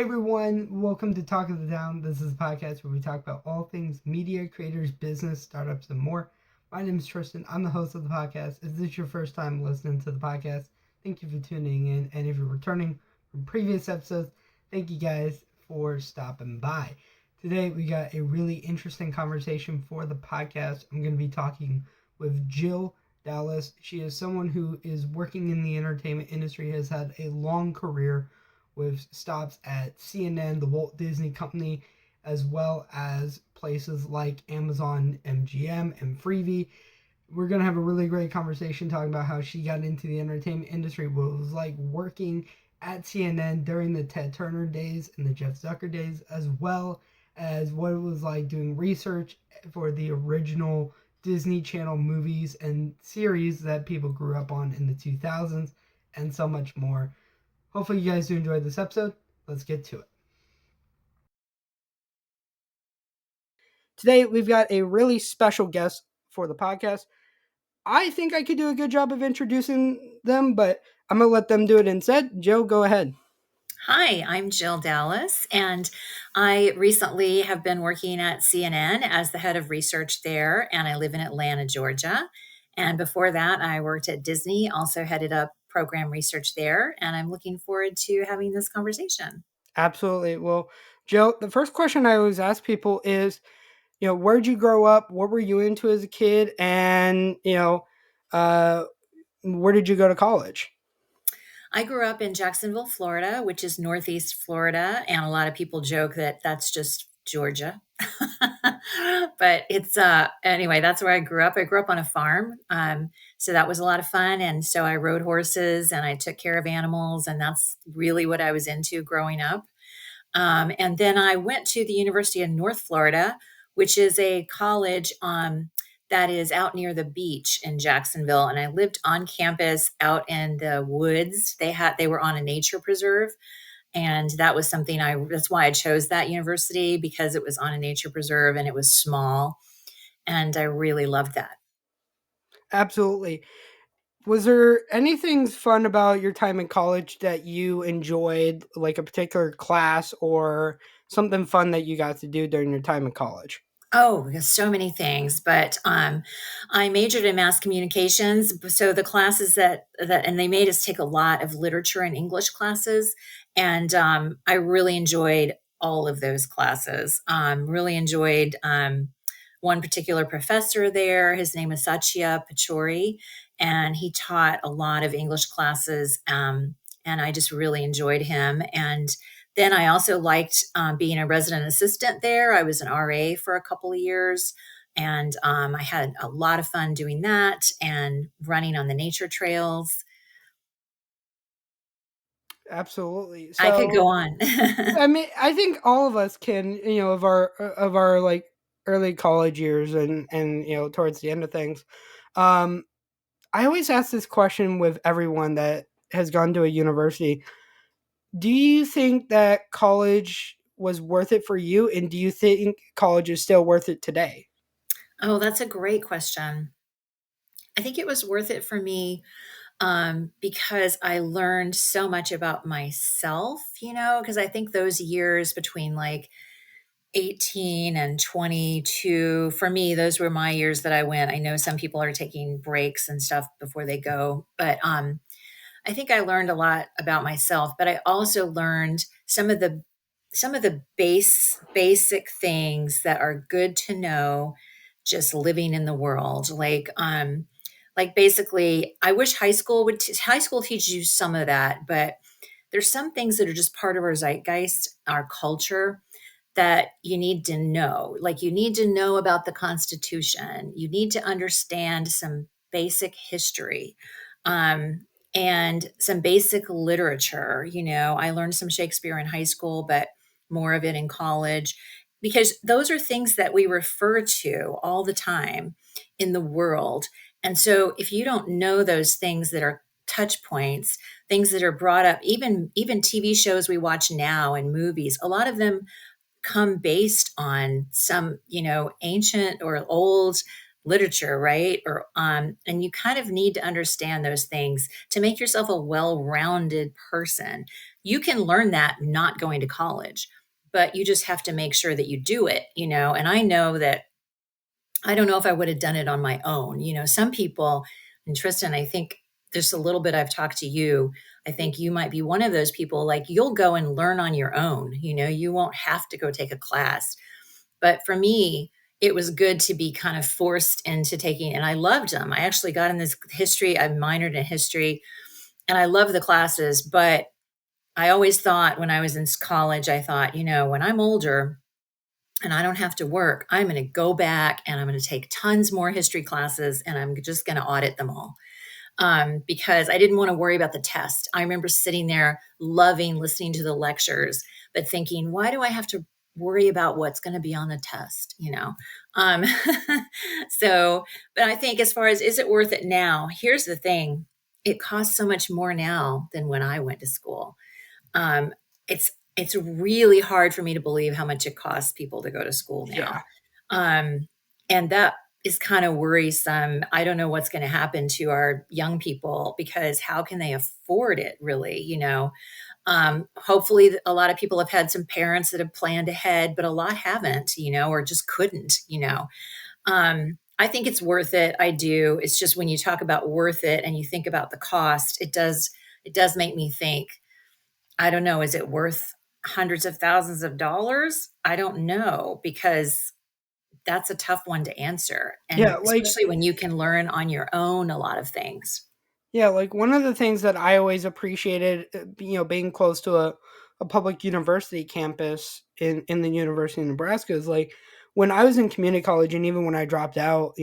Hey everyone, welcome to Talk of the Town. This is a podcast where we talk about all things media, creators, business, startups, and more. My name is Tristan. I'm the host of the podcast. If this is your first time listening to the podcast, thank you for tuning in. And if you're returning from previous episodes, thank you guys for stopping by. Today we got a really interesting conversation for the podcast. I'm going to be talking with Jill Dowless. She is someone who is working in the entertainment industry, has had a long career with stops at CNN, the Walt Disney Company, as well as places like Amazon, MGM, and Freevee. We're going to have a really great conversation talking about how she got into the entertainment industry, what it was like working at CNN during the Ted Turner days and the Jeff Zucker days, as well as what it was like doing research for the original Disney Channel movies and series that people grew up on in the 2000s, and so much more. Hopefully you guys do enjoy this episode. Let's get to it. Today we've got a really special guest for the podcast. I think I could do a good job of introducing them, but I'm going to let them do it instead. Joe, go ahead. Hi, I'm Jill Dowless, and I recently have been working at CNN as the head of research there, and I live in Atlanta, Georgia. And before that, I worked at Disney, also headed up program research there, and I'm looking forward to having this conversation. Absolutely. Well, Joe, the first question I always ask people is, where'd you grow up? What were you into as a kid? And, uh, where did you go to college? I grew up in Jacksonville, Florida, which is Northeast Florida, and a lot of people joke that that's just Georgia. But it's anyway, that's where I grew up. I grew up on a farm. So that was a lot of fun. And so I rode horses and I took care of animals, and that's really what I was into growing up. And then I went to the University of North Florida, which is a college that is out near the beach in Jacksonville. And I lived on campus out in the woods. They were on a nature preserve. And that was that's why I chose that university, because it was on a nature preserve and it was small. And I really loved that. Absolutely. Was there anything fun about your time in college that you enjoyed, like a particular class or something fun that you got to do during your time in college? Oh, there's so many things, but I majored in mass communications. So the classes and they made us take a lot of literature and English classes, and I really enjoyed all of those classes. Really enjoyed one particular professor there. His name is Satya Pachori, and he taught a lot of English classes, and I just really enjoyed him. And then I also liked being a resident assistant there. I was an RA for a couple of years, and I had a lot of fun doing that and running on the nature trails. Absolutely. I could go So, on. I mean, I think all of us can, of our like early college years and towards the end of things. Um, I always ask this question with everyone that has gone to a university. Do you think that college was worth it for you, and do you think college is still worth it today? Oh, that's a great question. I think it was worth it for me because I learned so much about myself, because I think those years between like 18 and 22, for me, those were my years that I went. I know some people are taking breaks and stuff before they go, but I think I learned a lot about myself, but I also learned some of the basic things that are good to know just living in the world. Like basically, I wish high school teaches you some of that, but there's some things that are just part of our zeitgeist, our culture, that you need to know. Like, you need to know about the Constitution. You need to understand some basic history, and some basic literature. I learned some Shakespeare in high school, but more of it in college, because those are things that we refer to all the time in the world. And so if you don't know those things that are touch points, things that are brought up, even TV shows we watch now and movies, a lot of them come based on some, ancient or old literature, right? Or and you kind of need to understand those things to make yourself a well-rounded person. You can learn that not going to college, but you just have to make sure that you do it, you know. And I know that I don't know if I would have done it on my own. You know, some people, and Tristan, I think just a little bit I've talked to you, I think you might be one of those people, like you'll go and learn on your own. You know, you won't have to go take a class. But for me, it was good to be kind of forced into taking, and I loved them. I actually got in this history, I minored in history, and I love the classes. But I always thought when I was in college, I thought, you know, when I'm older, and I don't have to work, I'm going to go back and I'm going to take tons more history classes and I'm just going to audit them all, because I didn't want to worry about the test. I remember sitting there loving listening to the lectures, but thinking, why do I have to worry about what's going to be on the test? You know? Um, so, but I think as far as is it worth it now, here's the thing, it costs so much more now than when I went to school. um, it's really hard for me to believe how much it costs people to go to school Yeah. now. And that is kind of worrisome. I don't know what's going to happen to our young people because how can they afford it really, you know? Hopefully a lot of people have had some parents that have planned ahead, but a lot haven't, you know, or just couldn't, you know. I think it's worth it. I do. It's just when you talk about worth it and you think about the cost, it does make me think, I don't know, is it worth hundreds of thousands of dollars? I don't know because that's a tough one to answer. Yeah, And like especially when you can learn on your own a lot of things. yeah, like one of the things that I always appreciated, being close to a public university campus in the University of Nebraska is like when I was in community college and even when I dropped out,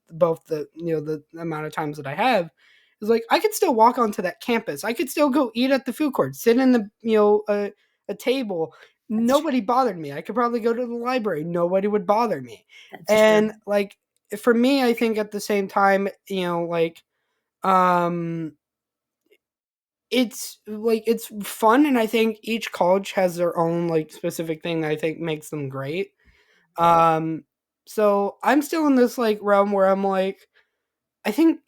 both the amount of times that I have is like I could still walk onto that campus. I could still go eat at the food court, sit in the a table. That's true. Nobody bothered me. I could probably go to the library. Nobody would bother me. That's true. And like for me, I think at the same time, like um it's like it's fun, and I think each college has their own like specific thing that I think makes them great. Um so I'm still in this like realm where I'm like I think,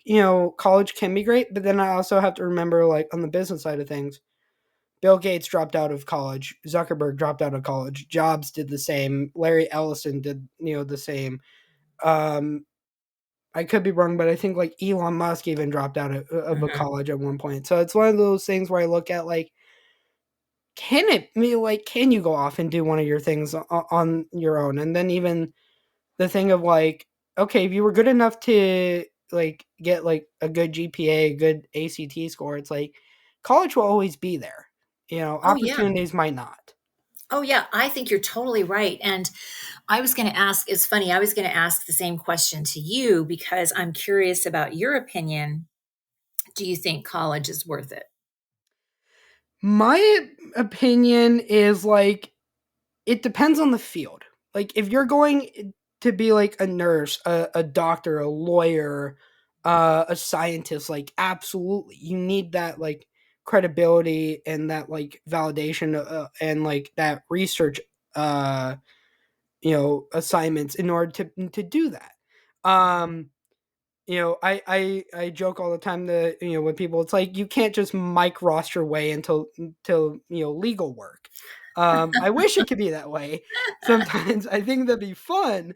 college can be great, but then I also have to remember like on the business side of things, Bill Gates dropped out of college, Zuckerberg dropped out of college, Jobs did the same, Larry Ellison did, the same. Um I could be wrong, but I think like Elon Musk even dropped out of a Hmm. college at one point. So it's one of those things where I look at like, can you go off and do one of your things on your own? And then even the thing of like, okay, if you were good enough to like get like a good GPA, good ACT score, it's like college will always be there. Oh, yeah. Opportunities might not. Oh, yeah. I think you're totally right. And I was going to ask, it's funny, I was going to ask the same question to you because I'm curious about your opinion. Do you think college is worth it? My opinion is like it depends on the field. Like if you're going to be like a nurse, a doctor, a lawyer, a scientist, like absolutely, you need that like credibility and that like validation and like that research, uh, assignments in order to do that. Um, I joke all the time that with people, it's like you can't just mic ross your way until legal work. I wish it could be that way. Sometimes I think that'd be fun,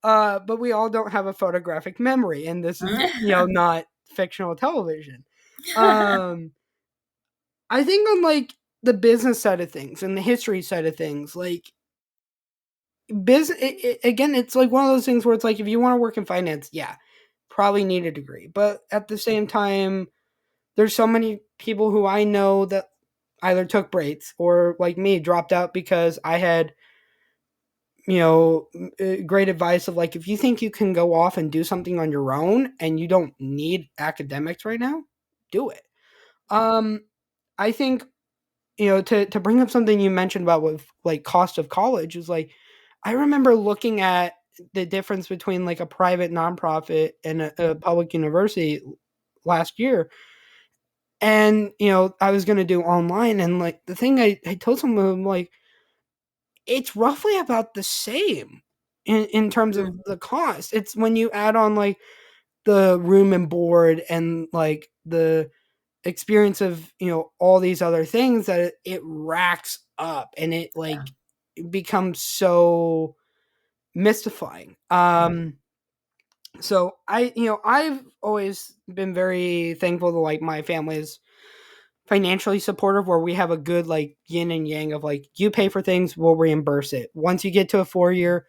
but we all don't have a photographic memory, and this is not fictional television. Um, I think on like the business side of things and the history side of things, like business again, it's like one of those things where it's like if you want to work in finance, yeah, probably need a degree, but at the same time there's so many people who I know that either took breaks or like me dropped out because I had great advice of like if you think you can go off and do something on your own and you don't need academics right now, do it. um I think to bring up something you mentioned about with like cost of college is like I remember looking at the difference between like a private nonprofit and a public university last year, and I was going to do online, and like the thing I told someone, I'm like, it's roughly about the same. in terms of Mm, the cost. It's when you add on like the room and board and like the experience of, all these other things that it racks up, and it yeah. like it becomes so mystifying. So I've always been very thankful to like my family is financially supportive, where we have a good like yin and yang of like, you pay for things, we'll reimburse it. Once you get to a 4 year,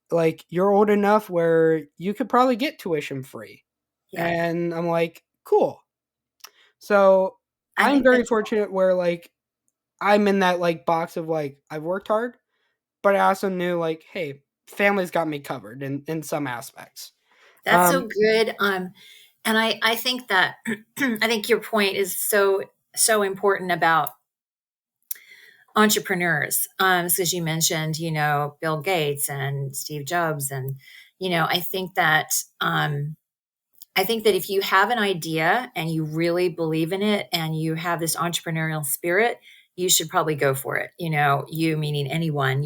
like you're old enough where you could probably get tuition free. Yeah. And I'm like, cool. So I I'm think very that's fortunate where like I'm in that like box of like, I've worked hard, but I also knew like, hey, family's got me covered in some aspects. that's so Um, good. And I think that I think your point is so important about entrepreneurs. So as you mentioned, Bill Gates and Steve Jobs, and I think that I think that if you have an idea and you really believe in it and you have this entrepreneurial spirit, you should probably go for it. You meaning anyone,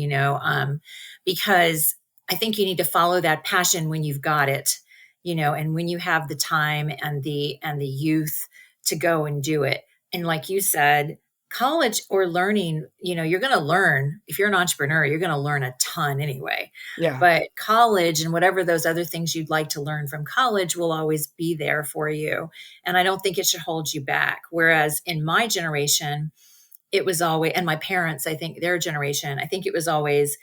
because I think you need to follow that passion when you've got it, and when you have the time and the youth to go and do it. And like you said, college or learning, you're going to learn. If you're an entrepreneur, you're going to learn a ton anyway, yeah, but college and whatever those other things you'd like to learn from college will always be there for you. And I don't think it should hold you back. Whereas in my generation, it was always, and my parents, I think their generation, I think it was always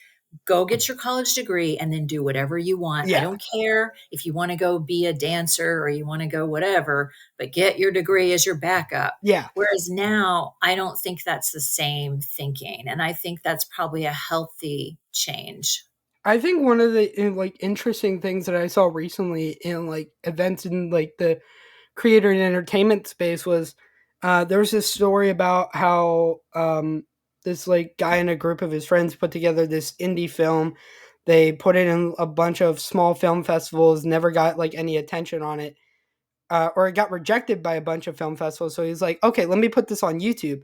go get your college degree and then do whatever you want. I yeah, don't care if you want to go be a dancer or you want to go whatever, but get your degree as your backup. yeah. Whereas now, I don't think that's the same thinking. And I think that's probably a healthy change. I think one of the like interesting things that I saw recently in like events in like the creator and entertainment space was there was this story about how this like guy and a group of his friends put together this indie film. They put it in a bunch of small film festivals, never got like any attention on it, or it got rejected by a bunch of film festivals. So he's like, okay, let me put this on YouTube.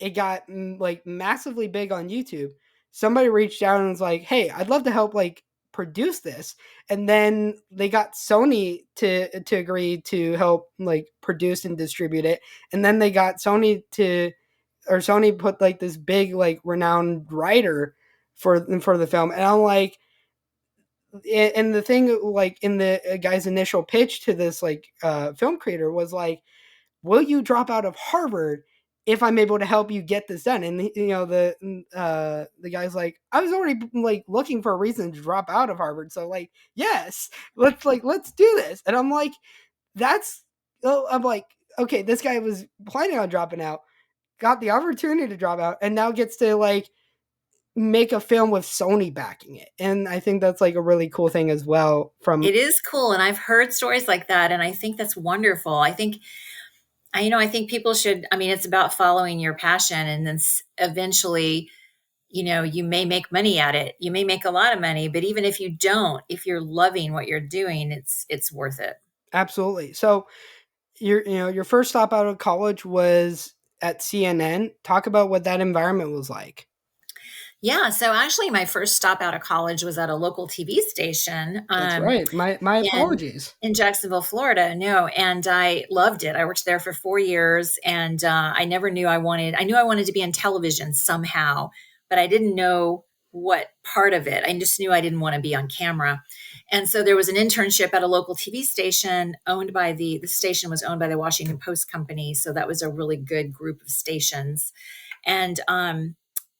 It got like massively big on YouTube. Somebody reached out and was like, "Hey, I'd love to help like produce this." And then they got Sony to agree to help like produce and distribute it. And then they got Sony put like this big like renowned writer for the film. And I'm like, and the thing like in the guy's initial pitch to this like film creator was like, will you drop out of Harvard if I'm able to help you get this done? And the guy's like, I was already like looking for a reason to drop out of Harvard, so like, yes, let's do this. And I'm like, I'm like, okay, this guy was planning on dropping out, got the opportunity to drop out, and now gets to like make a film with Sony backing it. And I think that's like a really cool thing as well. From It is cool, and I've heard stories like that, and I think that's wonderful. I think people should. I mean, it's about following your passion, and then eventually, you may make money at it. You may make a lot of money, but even if you don't, if you're loving what you're doing, it's worth it. absolutely. So your first stop out of college was at CNN. Talk about what that environment was like. Yeah. So actually, my first stop out of college was at a local TV station. That's right. My in apologies. in Jacksonville, Florida. No, and I loved it. I worked there for 4 years, and I never knew I wanted. I knew I wanted to be in television somehow, but I didn't know what part of it. I just knew I didn't want to be on camera. And so there was an internship at a local TV station owned by the station was owned by the Washington Post company. So that was a really good group of stations, and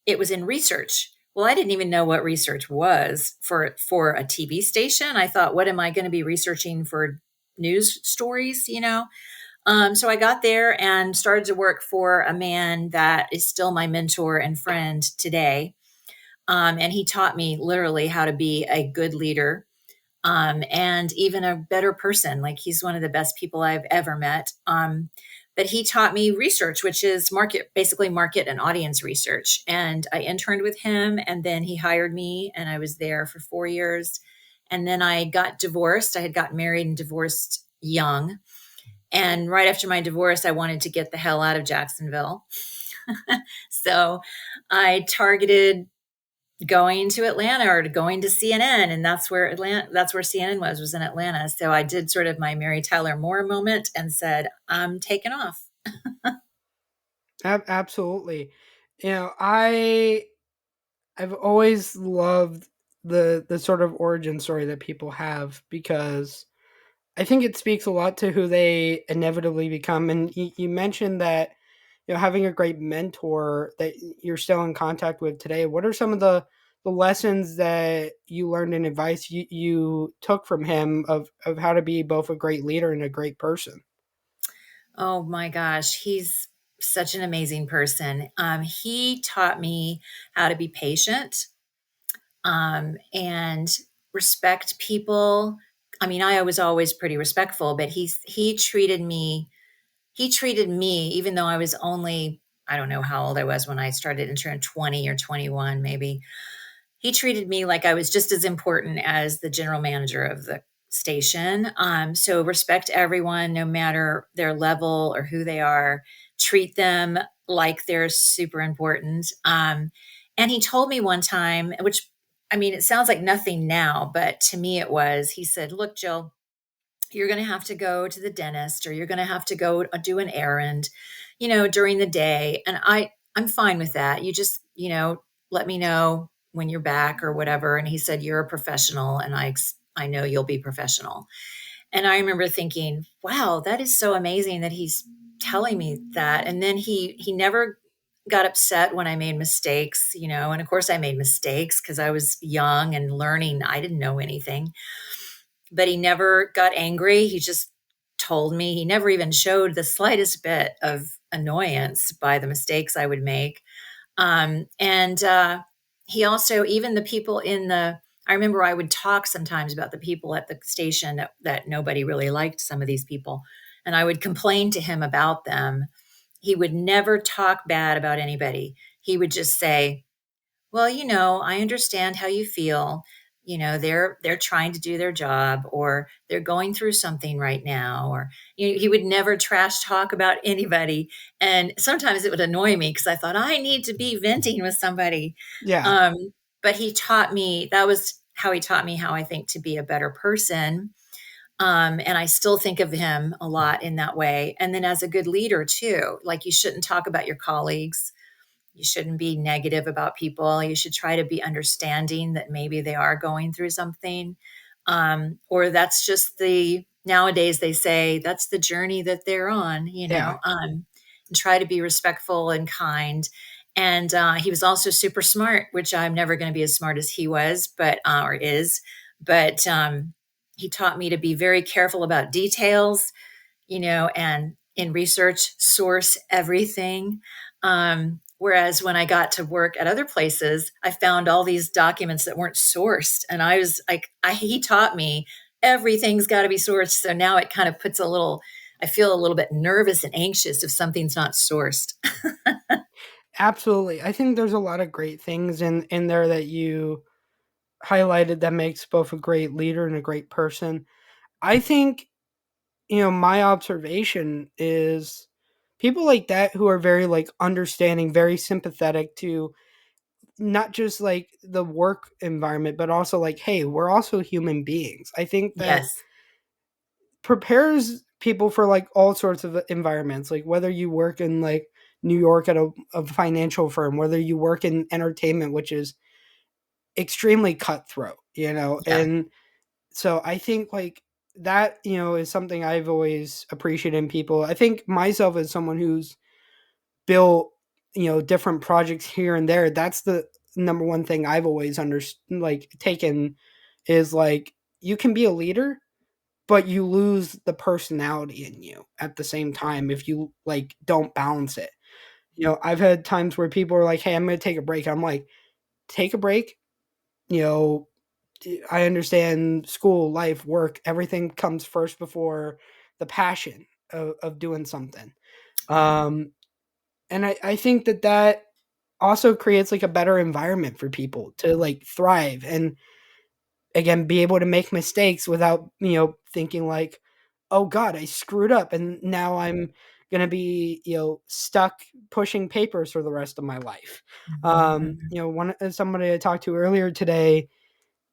it was in research. Well, I didn't even know what research was for a TV station. I thought, what am I going to be researching for news stories? So I got there and started to work for a man that is still my mentor and friend today. And he taught me literally how to be a good leader, and even a better person. Like he's one of the best people I've ever met. But he taught me research, which is basically market and audience research. And I interned with him, and then he hired me, and I was there for 4 years. And then I got divorced. I had gotten married and divorced young. And right after my divorce, I wanted to get the hell out of Jacksonville. So I targeted going to Atlanta or going to CNN, and that's where CNN was in Atlanta. So I did sort of my Mary Tyler Moore moment and said, I'm taking off. Absolutely. You know, I've always loved the sort of origin story that people have, because I think it speaks a lot to who they inevitably become. And you mentioned that, having a great mentor that you're still in contact with today. What are some of the lessons that you learned and advice you took from him of how to be both a great leader and a great person? Oh my gosh, he's such an amazing person. He taught me how to be patient, and respect people. I mean, I was always pretty respectful, but he treated me, even though I was only, I don't know how old I was when I started intern, 20 or 21 maybe. He treated me like I was just as important as the general manager of the station. So respect everyone, no matter their level or who they are. Treat them like they're super important. And he told me one time, which, I mean, it sounds like nothing now, but to me it was. He said, "Look, Jill, you're going to have to go to the dentist, or you're going to have to go do an errand, during the day. And I'm fine with that. You just, let me know when you're back or whatever." And he said, "You're a professional, and I know you'll be professional." And I remember thinking, wow, that is so amazing that he's telling me that. And then he never got upset when I made mistakes, and of course I made mistakes because I was young and learning. I didn't know anything, but he never got angry. He just told me. He never even showed the slightest bit of annoyance by the mistakes I would make. And he also, even the people I remember I would talk sometimes about the people at the station that nobody really liked, some of these people, and I would complain to him about them. He would never talk bad about anybody. He would just say, "Well, I understand how you feel. They're trying to do their job, or they're going through something right now." Or he would never trash talk about anybody. And sometimes it would annoy me because I thought I need to be venting with somebody. Yeah, Um, but he taught me, that was how he taught me how I think to be a better person. And I still think of him a lot in that way. And then as a good leader too, like, you shouldn't talk about your colleagues, you shouldn't be negative about people. You should try to be understanding that maybe they are going through something. Or that's just nowadays they say that's the journey that they're on, yeah, and try to be respectful and kind. And he was also super smart, which I'm never going to be as smart as he was, or is. But he taught me to be very careful about details, and in research, source everything. Whereas when I got to work at other places, I found all these documents that weren't sourced. And I was like, he taught me everything's got to be sourced. So now it kind of I feel a little bit nervous and anxious if something's not sourced. absolutely. I think there's a lot of great things in there that you highlighted that makes both a great leader and a great person. I think, my observation is people like that who are very like understanding, very sympathetic to not just like the work environment, but also like, hey, we're also human beings. I think that Yes. prepares people for like all sorts of environments, like whether you work in like New York at a financial firm, whether you work in entertainment, which is extremely cutthroat, Yeah. and so I think like that, is something I've always appreciated in people. I think myself as someone who's built, different projects here and there, that's the number one thing I've always like taken is like you can be a leader, but you lose the personality in you at the same time if you like don't balance it. I've had times where people are like, "Hey, I'm going to take a break." I'm like, "Take a break." You know, I understand school, life, work, everything comes first before the passion of doing something. Yeah. Um, and I think that also creates like a better environment for people to like thrive and again be able to make mistakes without thinking like, oh god, I screwed up and now I'm going to be, stuck pushing papers for the rest of my Mhm, life. mhm. Somebody I talked to earlier today,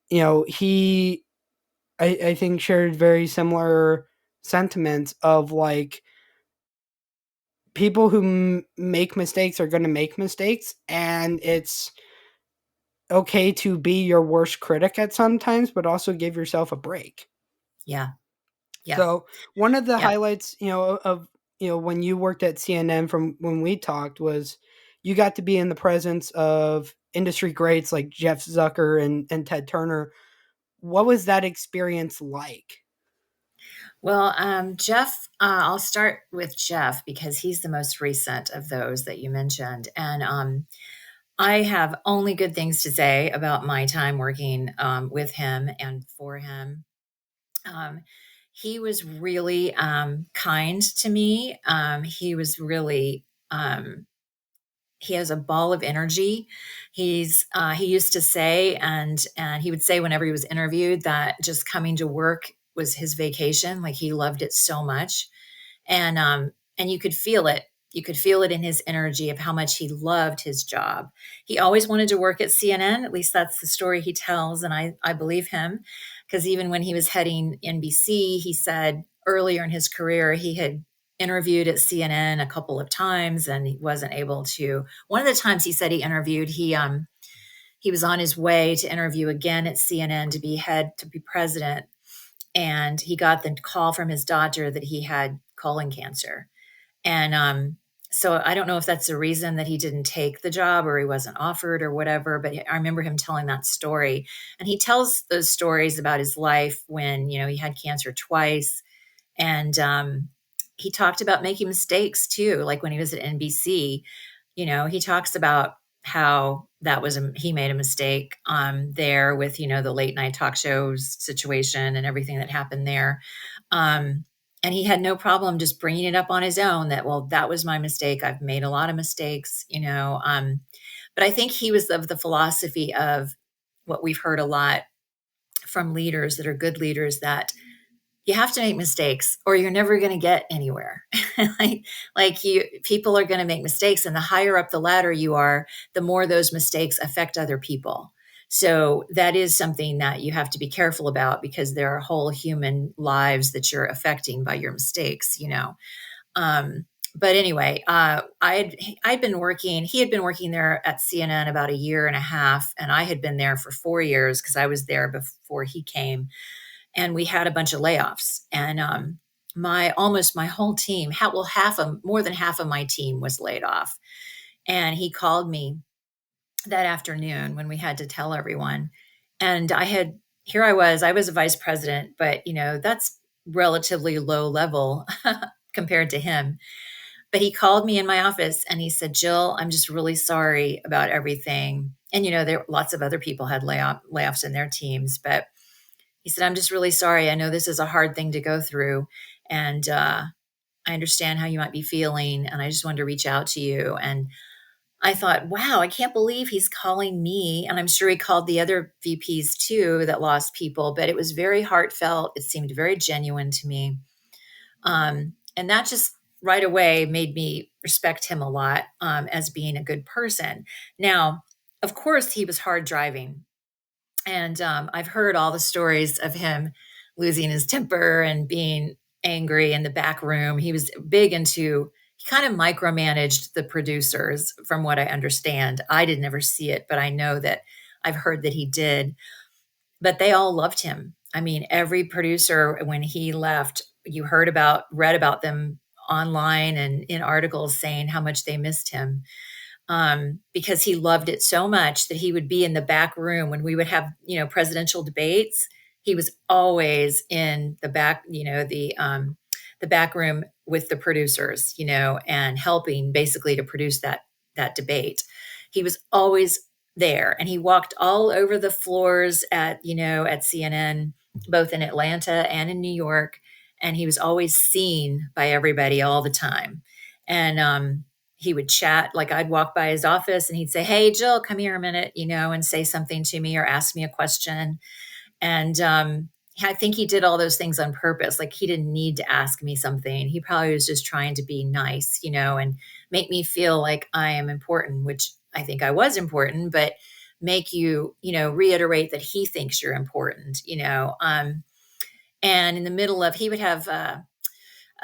he, I think, shared very similar sentiments of like, people who make mistakes are going to make mistakes, and it's okay to be your worst critic at sometimes, but also give yourself a break. Yeah. Yeah. So one of the Yeah. highlights, of when you worked at CNN from when we talked was you got to be in the presence of industry greats like Jeff Zucker and Ted Turner. What was that experience like? Well, Jeff, I'll start with Jeff because he's the most recent of those that you mentioned. And I have only good things to say about my time working with him and for him. Um, he was really kind to me. He was really, he has a ball of energy. He used to say, and he would say whenever he was interviewed, that just coming to work was his vacation. Like he loved it so much, and you could feel it. You could feel it in his energy of how much he loved his job. He always wanted to work at CNN. At least that's the story he tells, and I believe him, because even when he was heading NBC, he said earlier in his career he had interviewed at CNN a couple of times and he wasn't able to. One of the times he said he interviewed, he was on his way to interview again at CNN to be president, and he got the call from his doctor that he had colon cancer. And so I don't know if that's the reason that he didn't take the job or he wasn't offered or whatever, but I remember him telling that story. And he tells those stories about his life when, he had cancer twice. And he talked about making mistakes too, like when he was at NBC. He talks about how he made a mistake there with the late night talk shows situation and everything that happened there. Um, and he had no problem just bringing it up on his own that, well, that was my mistake. I've made a lot of mistakes. But I think he was of the philosophy of what we've heard a lot from leaders that are good leaders, that you have to make mistakes or you're never going to get anywhere. like people are going to make mistakes, and the higher up the ladder you are, the more those mistakes affect other people. So that is something that you have to be careful about, because there are whole human lives that you're affecting by your mistakes. um, but anyway, I'd been working. He had been working there at CNN about a year and a half, and I had been there for 4 years because I was there before he came, and we had a bunch of layoffs. And my whole team, more than half of my team was laid off. And he called me that afternoon when we had to tell everyone. And I was a vice president, but that's relatively low level compared to him. But he called me in my office and he said, "Jill, I'm just really sorry about everything." And there lots of other people had layoffs in their teams, but he said, "I'm just really sorry. I know this is a hard thing to go through. And I understand how you might be feeling. And I just wanted to reach out to you." And I thought, wow, I can't believe he's calling me. And I'm sure he called the other VPs too that lost people, but it was very heartfelt. It seemed very genuine to me. And that just right away made me respect him a lot, as being a good person. Now, of course, he was hard driving, and I've heard all the stories of him losing his temper and being angry in the back room. He kind of micromanaged the producers, from what I understand. I did never see it, but I know that I've heard that he did. But they all loved him. I mean, every producer, when he left, read about them online and in articles saying how much they missed him, because he loved it so much that he would be in the back room when we would have, presidential debates. He was always in the back, the back room with the producers, and helping basically to produce that debate. He was always there, and he walked all over the floors at CNN, both in Atlanta and in New York, and he was always seen by everybody all the time. And he would chat. Like I'd walk by his office and he'd say, "Hey, Jill, come here a minute," and say something to me or ask me a question. And I think he did all those things on purpose. Like he didn't need to ask me something. He probably was just trying to be nice, and make me feel like I am important, which I think I was important, but make you, reiterate that he thinks you're important. And in the middle of, he would have a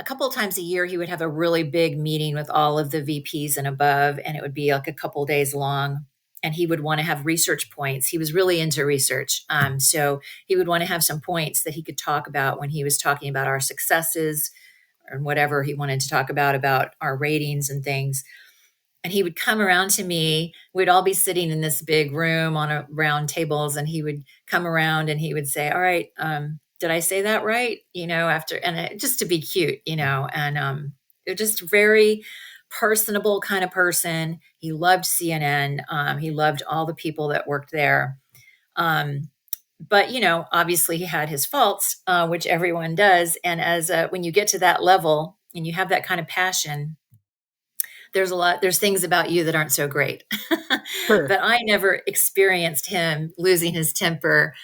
couple of times a year, he would have a really big meeting with all of the VPs and above, and it would be like a couple of days long. And he would want to have research points. He was really into research. So he would want to have some points that he could talk about when he was talking about our successes or whatever he wanted to talk about our ratings and things. And he would come around to me. We'd all be sitting in this big room on a round tables, and he would come around and he would say, "All right, did I say that right?" After, and just to be cute. And it was just very personable kind of person. He loved CNN. He loved all the people that worked there. Um, but obviously he had his faults, which everyone does. And as when you get to that level and you have that kind of passion, there's things about you that aren't so great. Sure. But I never experienced him losing his temper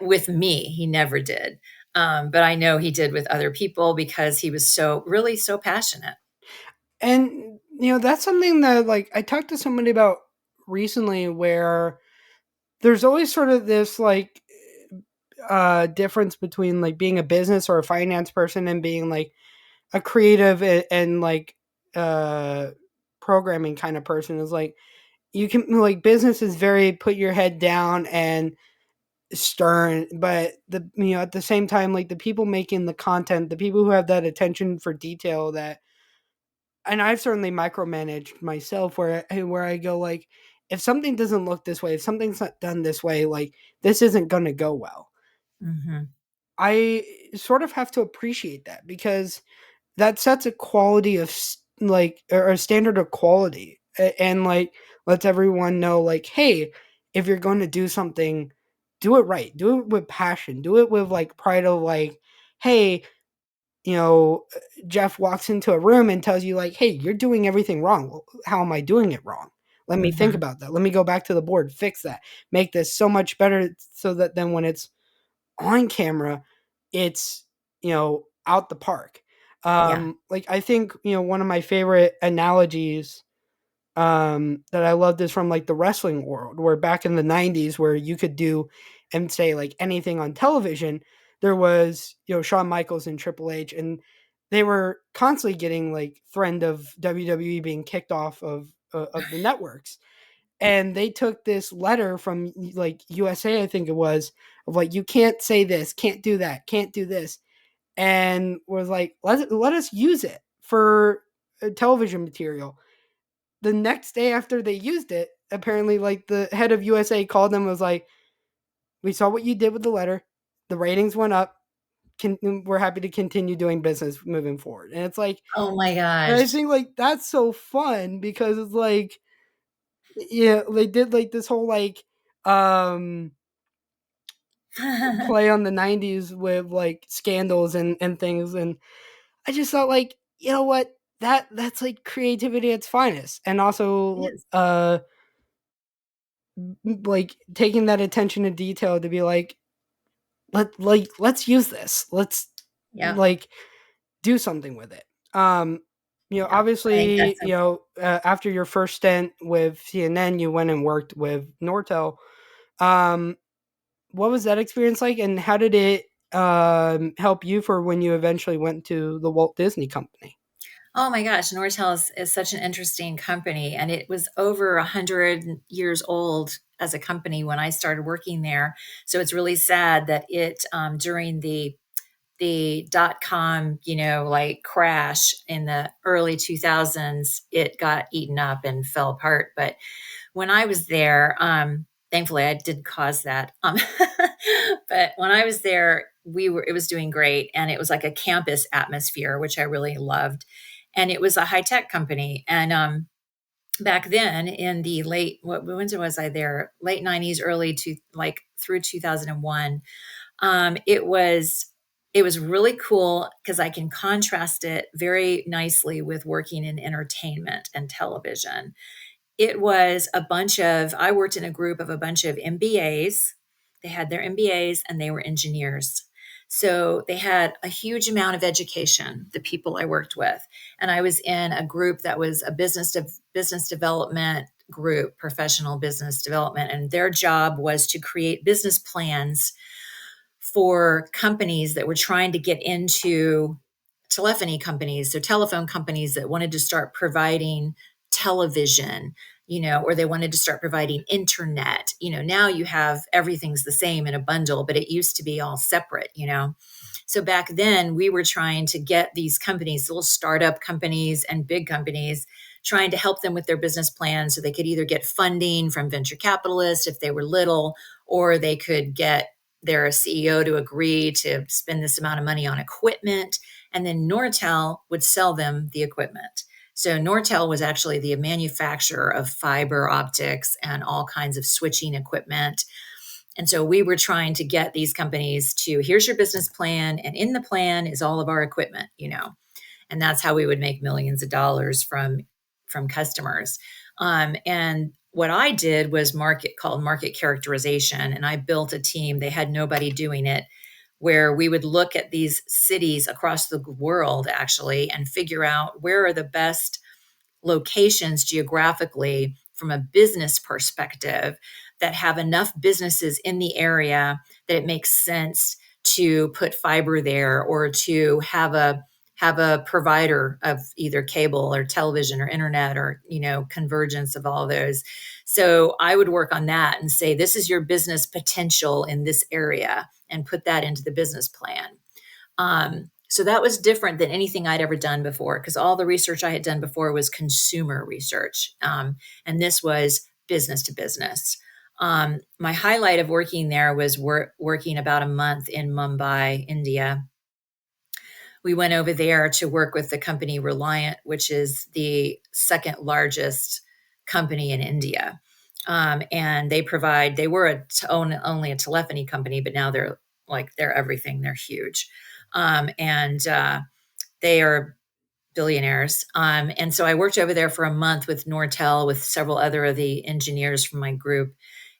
with me. He never did. But I know he did with other people because he was so really so passionate. And that's something that like I talked to somebody about recently, where there's always sort of this like difference between like being a business or a finance person and being like a creative and like uh programming kind of person. Is like you can like business is very put your head down and stern, but at the same time, like the people making the content, the people who have that attention for detail, that and I've certainly micromanaged myself, where I go like, if something doesn't look this way, if something's not done this way, like this isn't going to go well. Hmm. I sort of have to appreciate that, because that sets a quality of like, or a standard of quality, and like lets everyone know like, hey, if you're going to do something, do it right, do it with passion, do it with like pride of like, hey, you know, Jeff walks into a room and tells you like, "Hey, you're doing everything wrong. Well, how am I doing it wrong? Let me think Hmm. about that. Let me go back to the board, fix that, make this so much better, so that then when it's on camera, it's out the park." Yeah. Like I think one of my favorite analogies that I loved is from like the wrestling world, where back in the 90s, where you could do and say like anything on television, there was Shawn Michaels and Triple H, and they were constantly getting like threatened of WWE being kicked off of the networks. And they took this letter from like USA, I think it was, of like, you can't say this, can't do that, can't do this, and was like, let us use it for television material. The next day after they used it, apparently like the head of USA called them and was like, "We saw what you did with the letter. The ratings went up. We're happy to continue doing business moving forward." And it's like, Oh my and I gosh. think like that's so fun, because it's like, yeah, they did like this whole like um play on the 90s with like scandals and things, and I just thought like, you know what, that's like creativity at its finest. And also Yes. like taking that attention to detail to be like, let's use this, let's Yeah. like do something with it. Yeah. I think Obviously, that's a after your first stint with CNN, you went and worked with Nortel. um what was that experience like, and how did it help you for when you eventually went to the Walt Disney Company? Oh my gosh, Nortel is such an interesting company, and it was over 100 years old as a company when I started working there. So it's really sad that it during the dot com, like crash in the early 2000s, it got eaten up and fell apart. But when I was there, thankfully I didn't cause that. But when I was there, it was doing great, and it was like a campus atmosphere, which I really loved. And it was a high tech company. And back then, in the when was I there? Late 90s, early to like through 2001. It was really cool because I can contrast it very nicely with working in entertainment and television. It was I worked in a group of a bunch of MBAs They had their MBAs and they were engineers. So they had a huge amount of education, the people I worked with. And I was in a group that was a business development group, professional business development. And their job was to create business plans for companies that were trying to get into telephony companies, so telephone companies that wanted to start providing television, or they wanted to start providing internet. Now you have everything's the same in a bundle, but it used to be all separate. So back then, we were trying to get these companies, little startup companies and big companies, trying to help them with their business plans so they could either get funding from venture capitalists if they were little, or they could get their CEO to agree to spend this amount of money on equipment. And then Nortel would sell them the equipment. So Nortel was actually the manufacturer of fiber optics and all kinds of switching equipment. And so we were trying to get these companies to, here's your business plan, and in the plan is all of our equipment. And that's how we would make millions of dollars from customers. And what I did was called market characterization, and I built a team. They had nobody doing it, where we would look at these cities across the world actually and figure out where are the best locations geographically from a business perspective that have enough businesses in the area that it makes sense to put fiber there, or to have a provider of either cable or television or internet, or convergence of all those. So I would work on that and say, this is your business potential in this area, and put that into the business plan. So that was different than anything I'd ever done before, because all the research I had done before was consumer research. And this was business to business. My highlight of working there was working about a month in Mumbai, India. We went over there to work with the company Reliant, which is the second largest company in India. And they were only a telephony company, but now they're everything. They're huge. And they are billionaires. And so I worked over there for a month with Nortel, with several other of the engineers from my group.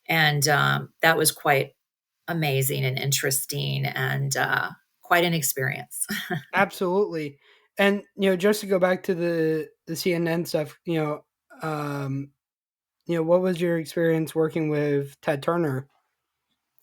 And that was quite amazing and interesting, and quite an experience. Absolutely. And just to go back to the CNN stuff, um, what was your experience working with Ted Turner?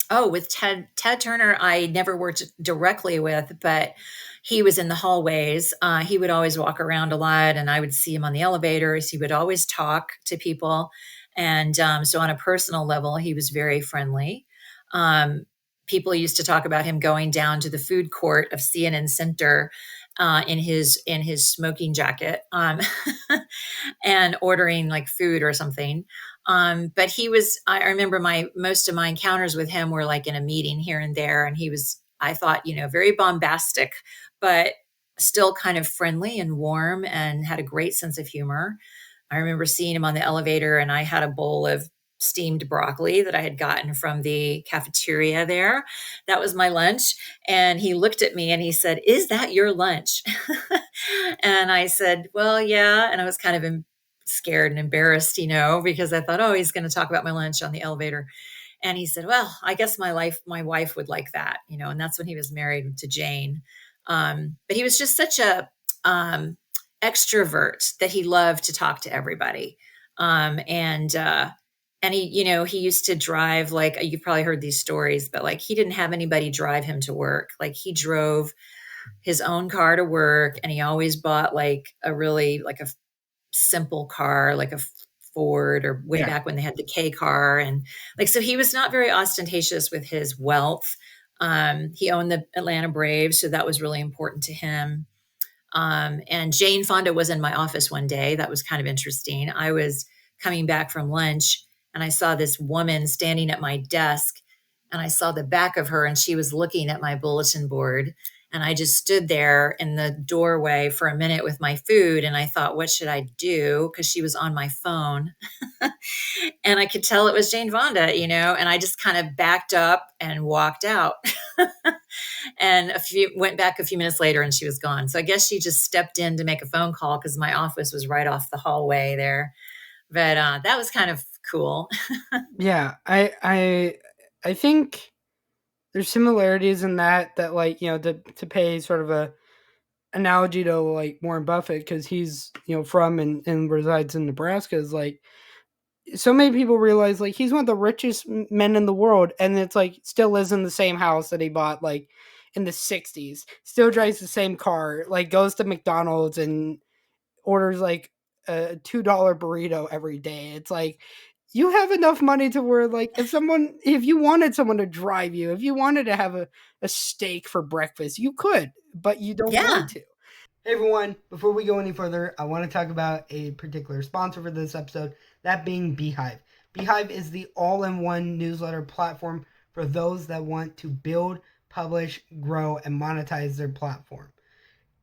Oh, with Ted Turner, I never worked directly with, but he was in the hallways. He would always walk around a lot, and I would see him on the elevators. He would always talk to people, and so on a personal level, he was very friendly. Um, People used to talk about him going down to the food court of CNN Center in his smoking jacket, and ordering like food or something. But I remember most of my encounters with him were like in a meeting here and there. And he was, I thought, very bombastic, but still kind of friendly and warm, and had a great sense of humor. I remember seeing him on the elevator, and I had a bowl of steamed broccoli that I had gotten from the cafeteria there. That was my lunch. And he looked at me and he said, "Is that your lunch?" And I said, "Well, yeah." And I was kind of scared and embarrassed, because I thought, oh, he's going to talk about my lunch on the elevator. And he said, "Well, I guess my wife would like that," and that's when he was married to Jane. But he was just such a extrovert that he loved to talk to everybody. And he used to drive, like, you've probably heard these stories, but like he didn't have anybody drive him to work. Like he drove his own car to work, and he always bought like a really like a simple car, like a Ford, or way Yeah. back when they had the K car. And like, so he was not very ostentatious with his wealth. He owned the Atlanta Braves, so that was really important to him. And Jane Fonda was in my office one day. That was kind of interesting. I was coming back from lunch, and I saw this woman standing at my desk, and I saw the back of her, and she was looking at my bulletin board. And I just stood there in the doorway for a minute with my food. And I thought, what should I do? Because she was on my phone. And I could tell it was Jane Fonda. And I just kind of backed up and walked out. And went back a few minutes later, and she was gone. So I guess she just stepped in to make a phone call, because my office was right off the hallway there. But that was kind of cool. Yeah, I I think there's similarities in that like to pay sort of a analogy to like Warren Buffett because he's from and resides in Nebraska is like so many people realize like he's one of the richest men in the world and it's like still lives in the same house that he bought like in the 60s, still drives the same car, like goes to McDonald's and orders like a $2 burrito every day. It's like you have enough money to where like if you wanted someone to drive you, if you wanted to have a steak for breakfast, you could, but you don't want Yeah. to. Hey everyone, before we go any further, I want to talk about a particular sponsor for this episode, that being Beehive. Beehive is the all in one newsletter platform for those that want to build, publish, grow, and monetize their platform.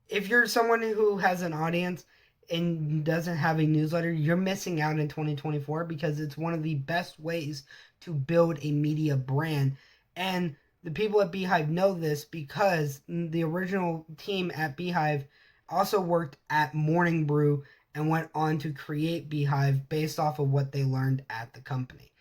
If you're someone who has an audience and doesn't have a newsletter, you're missing out in 2024 because it's one of the best ways to build a media brand. And the people at Beehive know this because the original team at Beehive also worked at Morning Brew and went on to create Beehive based off of what they learned at the company.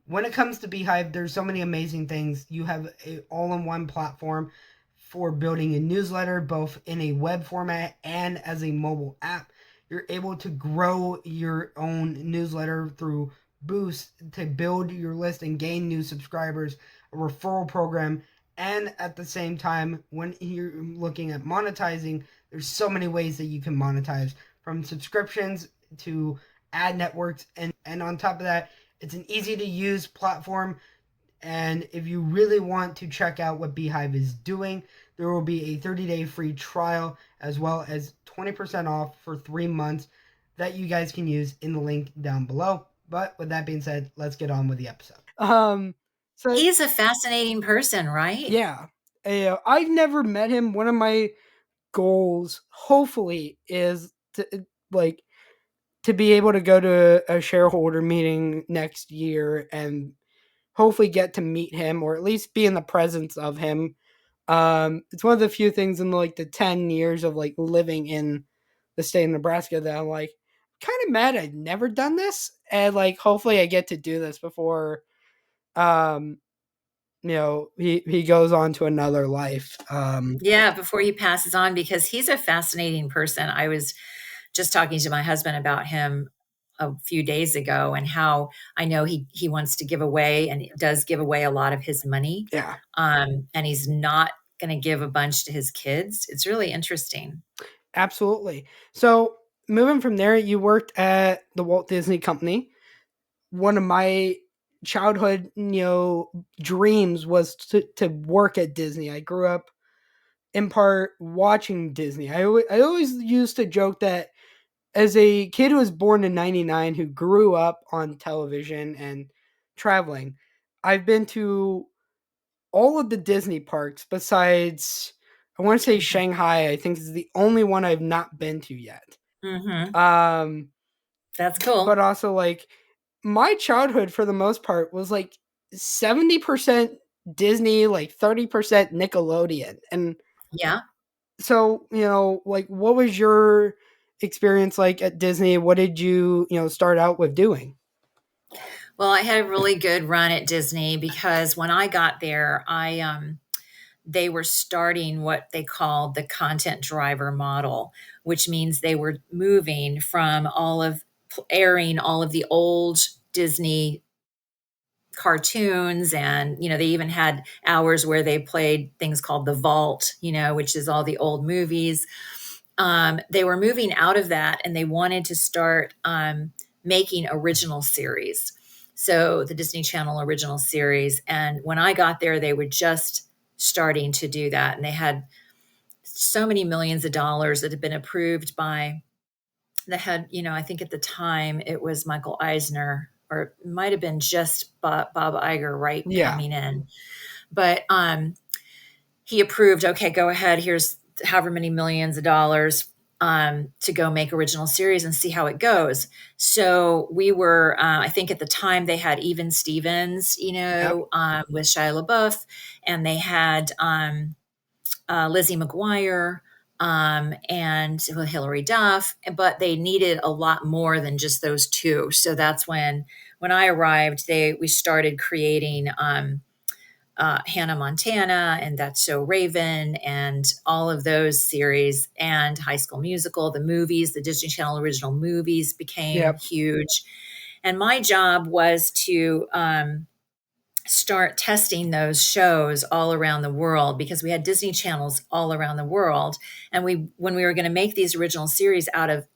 When it comes to Beehive, there's so many amazing things. You have a all-in-one platform for building a newsletter, both in a web format and as a mobile app. You're able to grow your own newsletter through Boost to build your list and gain new subscribers, a referral program, and at the same time, when you're looking at monetizing, there's so many ways that you can monetize from subscriptions to ad networks, and on top of that, it's an easy to use platform. And if you really want to check out what Beehive is doing, there will be a 30-day free trial as well as 20% off for 3 months that you guys can use in the link down below. But with that being said, let's get on with the episode. So He's a fascinating person, right? yeah, I've never met him. One of my goals, hopefully, is to like to be able to go to a shareholder meeting next year and hopefully get to meet him or at least be in the presence of him. It's one of the few things in like the 10 years of like living in the state of Nebraska that I'm like kind of mad I'd never done this. And like hopefully I get to do this before um he goes on to another life. Yeah, before he passes on, because he's a fascinating person. I was just talking to my husband about him a few days ago and how I know he wants to give away and does give away a lot of his money. Yeah, And he's not going to give a bunch to his kids. It's really interesting. absolutely. So moving from there, you worked at the Walt Disney Company. One of my childhood, dreams was to work at Disney. I grew up in part watching Disney. I always used to joke that as a kid who was born in 99 who grew up on television and traveling, I've been to all of the Disney parks besides I want to say Shanghai. I think is the only one I've not been to yet. Hmm. Um That's but cool. also like my childhood for the most part was like 70% Disney, like 30% Nickelodeon. And Yeah. so, like what was your experience like at Disney? What did you start out with doing? Well, I had a really good run at Disney because when I got there, they were starting what they called the content driver model, which means they were moving from all of airing all of the old Disney cartoons, and they even had hours where they played things called the vault, which is all the old movies. They were moving out of that and they wanted to start making original series, so the Disney Channel original series. And when I got there, they were just starting to do that, and they had so many millions of dollars that had been approved by the head. I think at the time it was Michael Eisner, or it might have been just Bob Iger right Yeah, coming in. But he approved, okay, go ahead, here's however many millions of dollars to go make original series and see how it goes. So we were, I think at the time they had Even Stevens, yep, with Shia LaBeouf, and they had Lizzie McGuire, and with Hilary Duff, but they needed a lot more than just those two. So that's when I arrived, we started creating. Hannah Montana and That's So Raven and all of those series and High School Musical, the movies, the Disney Channel original movies became Yep. huge. And my job was to start testing those shows all around the world because we had Disney channels all around the world. And when we were going to make these original series out of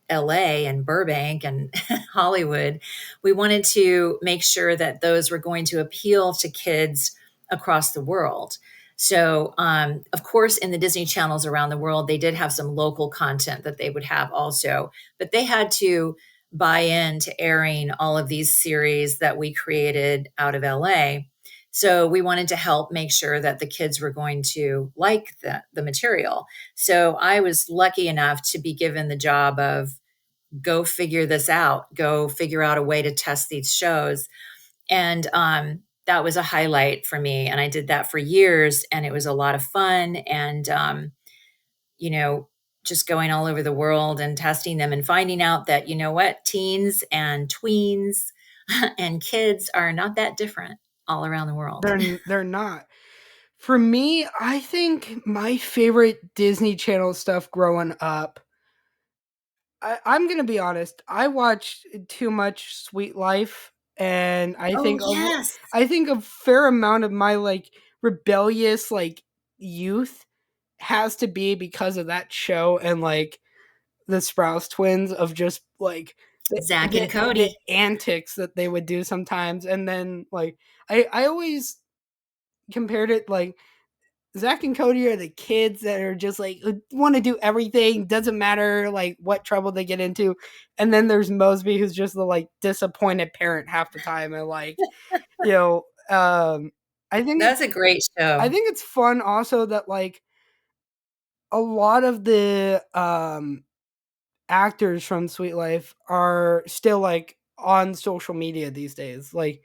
LA and Burbank and Hollywood, we wanted to make sure that those were going to appeal to kids across the world. So, of course, in the Disney channels around the world, they did have some local content that they would have also, but they had to buy into airing all of these series that we created out of LA. So we wanted to help make sure that the kids were going to like the material. So I was lucky enough to be given the job of go figure this out, go figure out a way to test these shows. And that was a highlight for me. And I did that for years and it was a lot of fun. And, you know, just going all over the world and testing them and finding out that, you know what, teens and tweens and kids are not that different all around the world. They're not. For me, I think my favorite Disney Channel stuff growing up, I'm gonna be honest. I watched too much Sweet Life, and Oh, yes. I think a fair amount of my like rebellious like youth has to be because of that show and like the Sprouse twins of just like Zach and the Cody. antics that they would do sometimes, and then like I always compared it like Zach and Cody are the kids that are just like want to do everything, doesn't matter like what trouble they get into. And then there's Mosby who's just the like disappointed parent half the time. And like, you know, I think That's a great I show. think it's fun also that like a lot of the actors from Sweet Life are still like on social media these days. Like,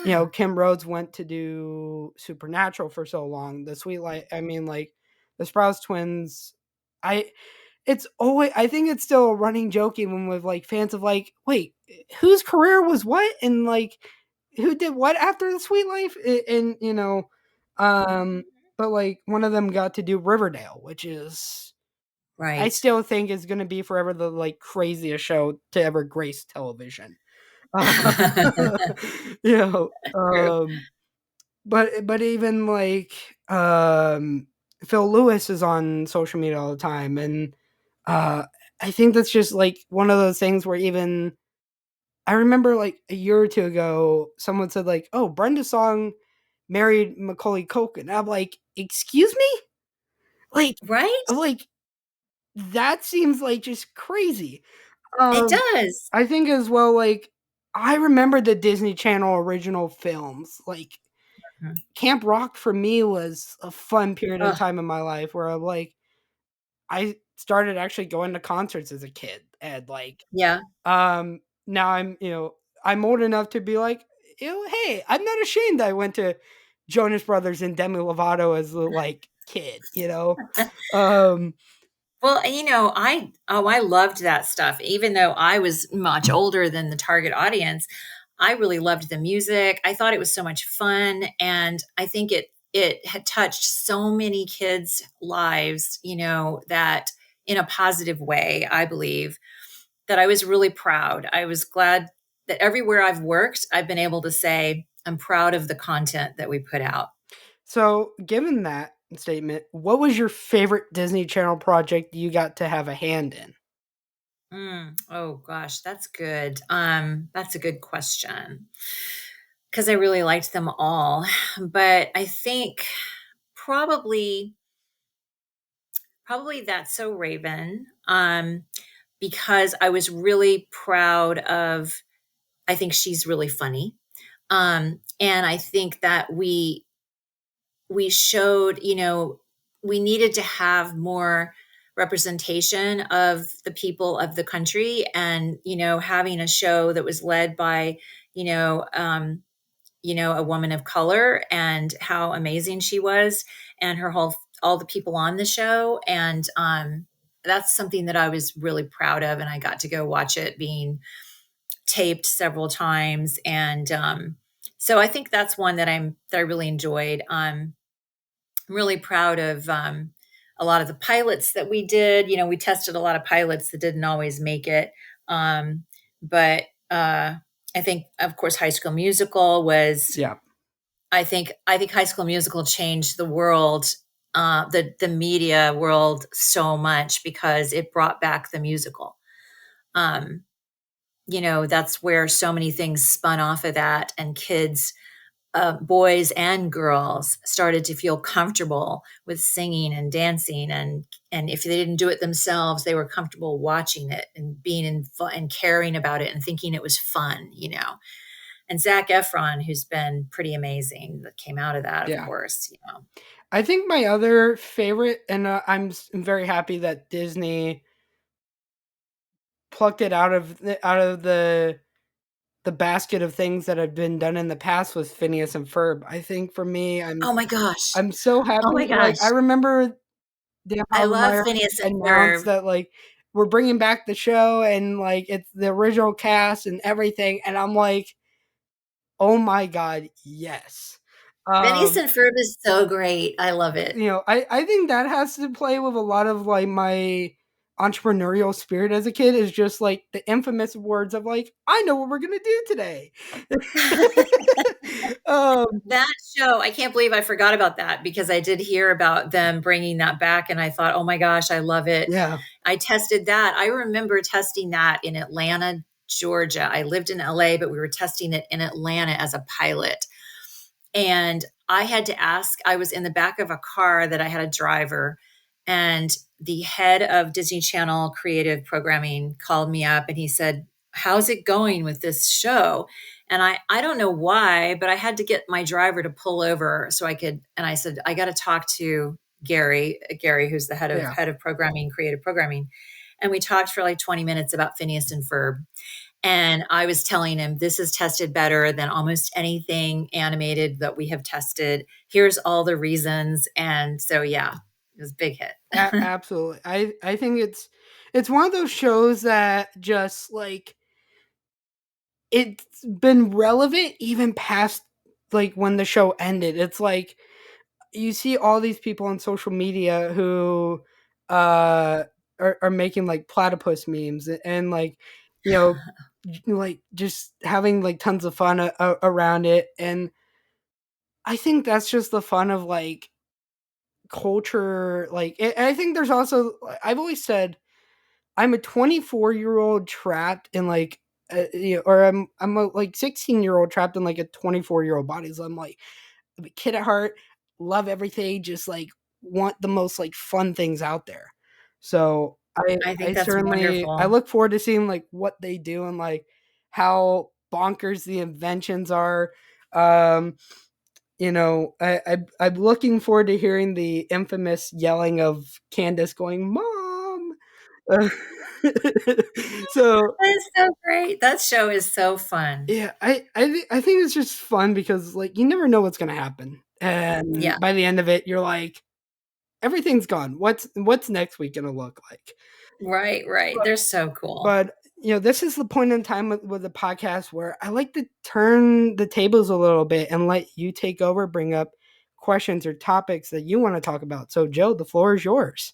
you know, Yeah. Kim Rhodes went to do Supernatural for so long. The Sweet Life, I mean, like the Sprouse twins. I it's always I think it's still a running joke even with like fans of like, wait, whose career was what and like who did what after the Sweet Life and you know, um, but like one of them got to do Riverdale, which is I Right. still think is going to be forever the like craziest show to ever grace television. Uh, you know, True. but even like Phil Lewis is on social media all the time, and uh, I think that's just like one of those things where even I remember like a year or two ago, someone said like, "Oh, Brenda Song married Macaulay Culkin." I'm like, "Excuse me?" Like, Right? I'm like that seems like just crazy. It Um, does. I think as well, like I remember the Disney Channel original films, like Mhm. Camp Rock for me was a fun period of Ugh, time in my life where I'm like I started actually going to concerts as a kid and like yeah. um now I'm you know I'm old enough to be like you know, hey I'm not ashamed I went to Jonas Brothers and Demi Lovato as a like kid you know um Well, I loved that stuff. Even though I was much older than the target audience, I really loved the music. I thought it was so much fun, and I think it had touched so many kids' lives, that in a positive way, I believe, that I was really proud. I was glad that everywhere I've worked, I've been able to say I'm proud of the content that we put out. so given that statement what was your favorite Disney Channel project you got to have a hand in. Oh gosh, that's good. That's a good question because I really liked them all, but I think probably probably That's So Raven. Because I was really proud of. I think she's really funny, and I think that we showed, we needed to have more representation of the people of the country and, having a show that was led by, you know, um, a woman of color and how amazing she was and all the people on the show. And that's something that I was really proud of. And I got to go watch it being taped several times. And So I think that's one that I really enjoyed. I'm really proud of a lot of the pilots that we did. You know, we tested a lot of pilots that didn't always make it. Um, but I think, of course, High School Musical was. Yeah. I think High School Musical changed the world, the media world so much because it brought back the musical. Um, that's where so many things spun off of that, and kids, boys and girls, started to feel comfortable with singing and dancing, and if they didn't do it themselves, they were comfortable watching it and being in and caring about it and thinking it was fun. And Zac Efron, who's been pretty amazing, that came out of that, of Yeah. course. I think my other favorite, and I'm very happy that Disney plucked it out of the basket of things that have been done in the past with Phineas and Ferb. I think for me, Oh my gosh. I'm so Oh my happy. Like gosh. I remember Dan I love Povenmire Phineas and announced Ferb. that like we're bringing back the show and like it's the original cast and everything, and I'm like, oh my god, yes. Phineas Um, and Ferb is so great. I love it. I think that has to play with a lot of like my entrepreneurial spirit as a kid is just like the infamous words of like, I know what we're gonna do today. um, That show, I can't believe I forgot about that because I did hear about them bringing that back and I thought, "Oh my gosh, I love it." yeah, I tested that. I remember testing that in Atlanta, Georgia. I lived in LA, but we were testing it in Atlanta as a pilot. And I had to ask, I was in the back of a car that I had a driver, and the head of Disney Channel creative programming called me up and he said, "How's it going with this show?" And I don't know why, but I had to get my driver to pull over so I could, and I said, "I got to talk to Gary, who's the head of yeah. programming, creative programming." And we talked for like 20 minutes about Phineas and Ferb. And I was telling him, this is tested better than almost anything animated that we have tested. Here's all the reasons. And so, yeah, it was a big hit. Absolutely. I think it's one of those shows that just like it's been relevant even past like when the show ended. It's like you see all these people on social media who uh are making like platypus memes and like you know like just having like tons of fun around it, and I think that's just the fun of like culture. Like I think there's also, I've always said I'm a 24-year-old trapped in like or I'm a like 16-year-old trapped in like a 24-year-old body. So I'm like, I'm a kid at heart, love everything, just like want the most like fun things out there. So I I think that's certainly I wonderful. look forward to seeing like what they do and like how bonkers the inventions are. Um, I'm looking forward to hearing the infamous yelling of Candace going, "Mom!" Uh, so That is so great. That show is so fun. yeah, I think it's just fun because like you never know what's gonna happen, Yeah, and by the end of it, you're like, everything's gone. What's next week gonna look like? right, right. But They're so cool. but this is the point in time with the podcast where I like to turn the tables a little bit and let you take over, bring up questions or topics that you want to talk about. So, Joe, the floor is yours.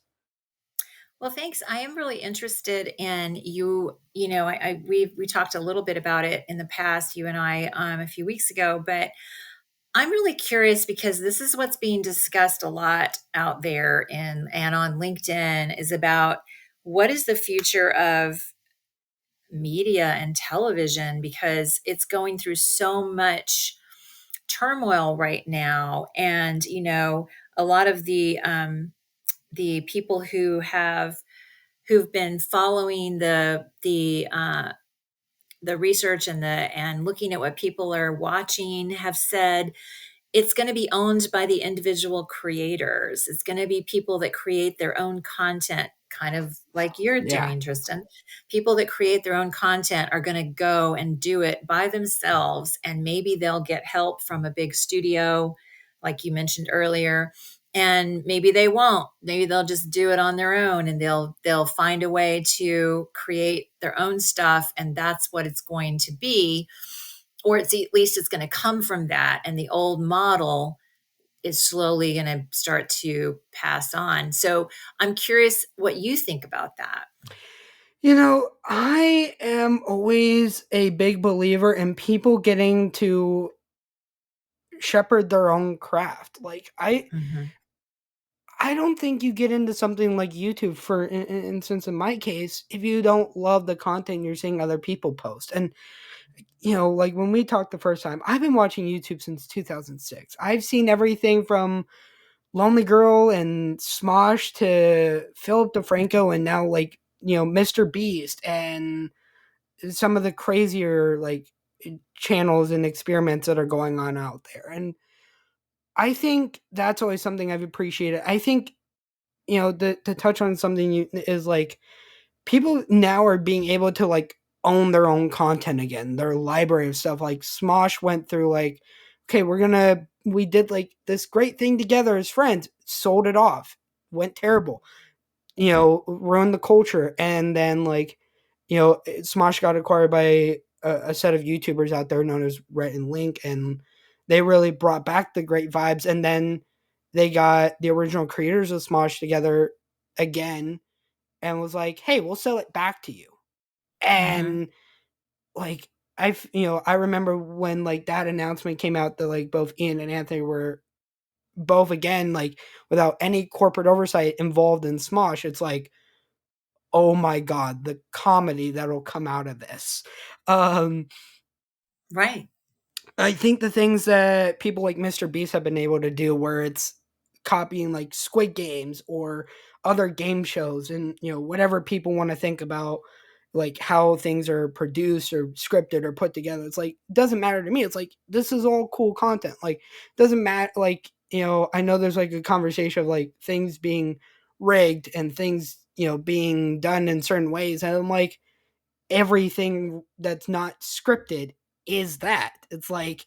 Well, thanks. I am really interested in you. We talked a little bit about it in the past, you and I, a few weeks ago, but I'm really curious because this is what's being discussed a lot out there and on LinkedIn is about what is the future of media and television because it's going through so much turmoil right now. And a lot of the people who've been following the research and looking at what people are watching have said it's going to be owned by the individual creators. It's going to be people that create their own content, kind of like you're Yeah, doing, Tristan. People that create their own content are going to go and do it by themselves. And maybe they'll get help from a big studio, like you mentioned earlier. And maybe they won't. Maybe they'll just do it on their own and they'll find a way to create their own stuff. And that's what it's going to be. or it's at least it's going to come from that, and the old model is slowly going to start to pass on. So I'm curious what you think about that. I am always a big believer in people getting to shepherd their own craft. Like Mm-hmm. I don't think you get into something like YouTube, for instance, in my case, if you don't love the content you're seeing other people post. And like when we talked the first time, I've been watching YouTube since 2006. I've seen everything from Lonely Girl and Smosh to Philip DeFranco, and now like Mr. Beast and some of the crazier like channels and experiments that are going on out there. And I think that's always something I've appreciated. I think to touch on something is like people now are being able to like own their own content again, their library of stuff. Like Smosh went through like, okay, we did like this great thing together as friends, sold it off, went terrible, ruined the culture. And then like, Smosh got acquired by a set of YouTubers out there known as Rhett and Link, and they really brought back the great vibes. And then they got the original creators of Smosh together again and was like, "Hey, we'll sell it back to you." Mm-hmm. And like I remember when like that announcement came out that like both Ian and Anthony were both again like without any corporate oversight involved in Smosh. It's like, oh my god, the comedy that'll come out of this. Um, Right. I think the things that people like Mr. Beast have been able to do, where it's copying like Squid Games or other game shows, and whatever people want to think about, like how things are produced or scripted or put together. It's like doesn't matter to me. It's like this is all cool content. Like doesn't matter. Like I know there's like a conversation of like things being rigged and things being done in certain ways, and I'm like everything that's not scripted is that. It's like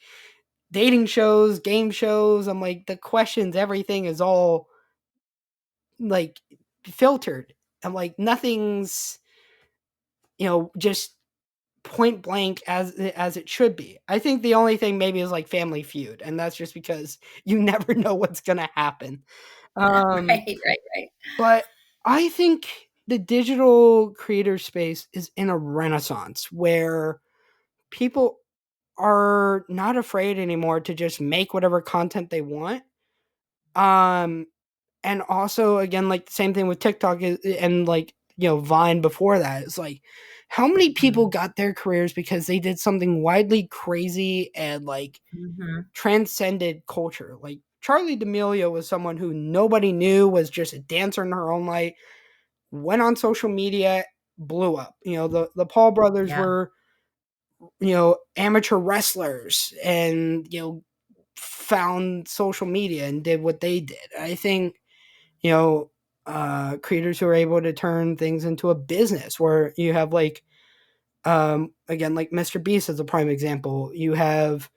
dating shows, game shows. I'm like the questions, everything is all like filtered. I'm like nothing's just point blank as it should be. I think the only thing maybe is like Family Feud, and that's just because you never know what's gonna happen. Um, Right, right, right. but I think the digital creator space is in a renaissance where people are not afraid anymore to just make whatever content they want. Um, and also again, like the same thing with TikTok and like Vine before that. It's like how many people got their careers because they did something widely crazy and like Mm-hmm. transcended culture. Like Charlie D'Amelio was someone who nobody knew, was just a dancer in her own light, went on social media, blew up. The Paul brothers Yeah. were amateur wrestlers and found social media and did what they did. I think you know creators who are able to turn things into a business where you have like again like Mr. Beast as a prime example. You have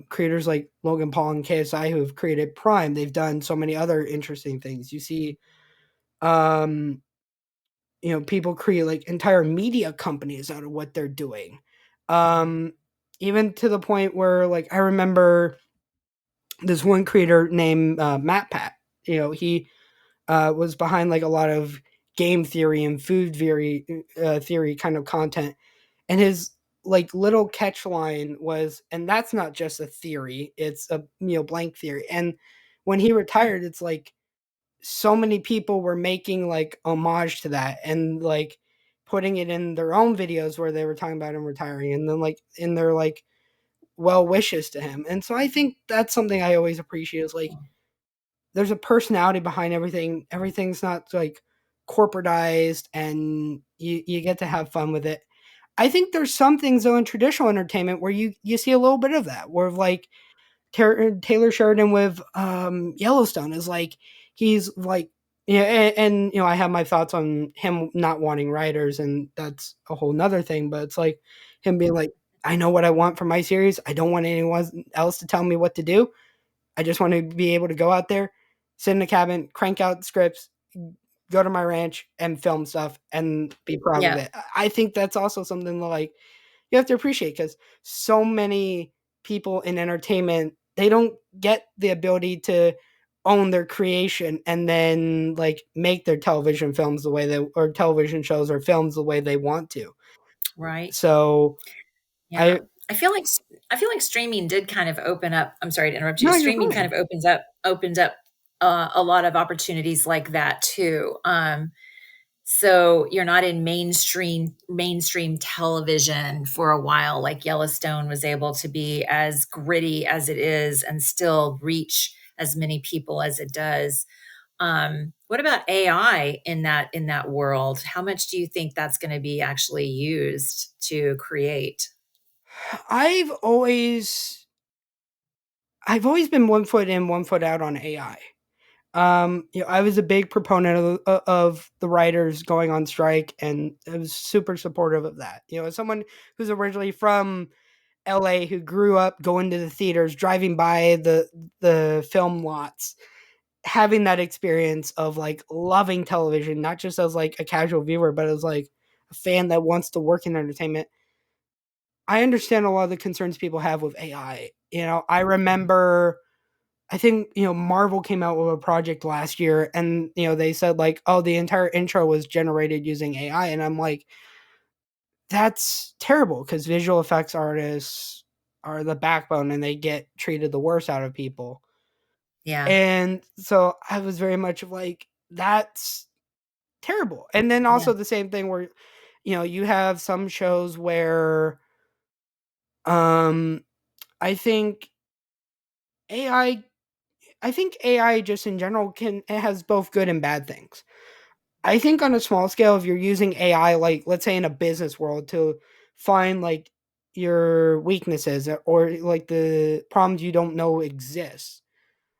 creators like Logan Paul and KSI who have created Prime. They've done so many other interesting things. You see um people create like entire media companies out of what they're doing. um Even to the point where like I remember this one creator named Matt Pat. He was behind like a lot of game theory and food theory kind of content, and his like little catch line was, and that's not just a theory, it's a blank theory. And when he retired, it's like so many people were making like homage to that and like putting it in their own videos where they were talking about him retiring, and then like in their like well wishes to him. And so I think that's something I always appreciate is like there's a personality behind everything. Everything's not like corporatized, and you get to have fun with it. I think there's some things though in traditional entertainment where you see a little bit of that, where like Taylor Sheridan with Yellowstone is like he's like yeah, and I have my thoughts on him not wanting writers, and that's a whole nother thing. But it's like him being like, I know what I want for my series. I don't want anyone else to tell me what to do. I just want to be able to go out there, sit in a cabin, crank out scripts, go to my ranch and film stuff and be proud of Yeah. it. I think that's also something like you have to appreciate, because so many people in entertainment, they don't get the ability to own their creation and then like make their television films the way they, or television shows or films the way they want to. Right. So I Yeah. I feel like streaming did kind of open up, I'm sorry to interrupt you. no, you're Streaming kind fine. of opens up a lot of opportunities like that too. So you're not in mainstream television for a while, like Yellowstone was able to be as gritty as it is and still reach as many people as it does. What about AI in that world? How much do you think that's going to be actually used to create? I've always I've always been one foot in, one foot out on AI. I was a big proponent of the writers going on strike, and I was super supportive of that. As someone who's originally from LA, who grew up going to the theaters, driving by the film lots, having that experience of like loving television, not just as like a casual viewer, but as like a fan that wants to work in entertainment. I understand a lot of the concerns people have with AI. I remember, I think, Marvel came out with a project last year, and they said like, oh, the entire intro was generated using AI, and I'm like, that's terrible, because visual effects artists are the backbone and they get treated the worst out of people. Yeah. And so I was very much like, that's terrible. And then Yeah. also the same thing where you have some shows where um I think AI I think AI just in general, it has both good and bad things. I think on a small scale, if you're using AI, like let's say in a business world, to find like your weaknesses or like the problems you don't know exist,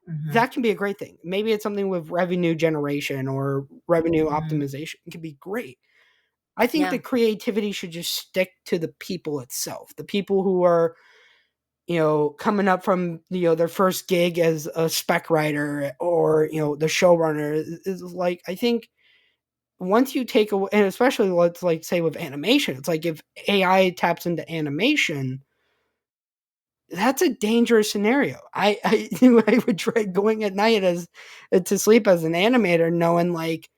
Mhm. that can be a great thing. Maybe it's something with revenue generation or revenue Mhm. optimization. It can be great. I think the Yeah. creativity should just stick to the people itself, the people who are coming up from their first gig as a spec writer or the showrunner is like, I think once you take away, and especially let's like say with animation, it's like if AI taps into animation, that's a dangerous scenario. I I would try going at night as to sleep as an animator, knowing like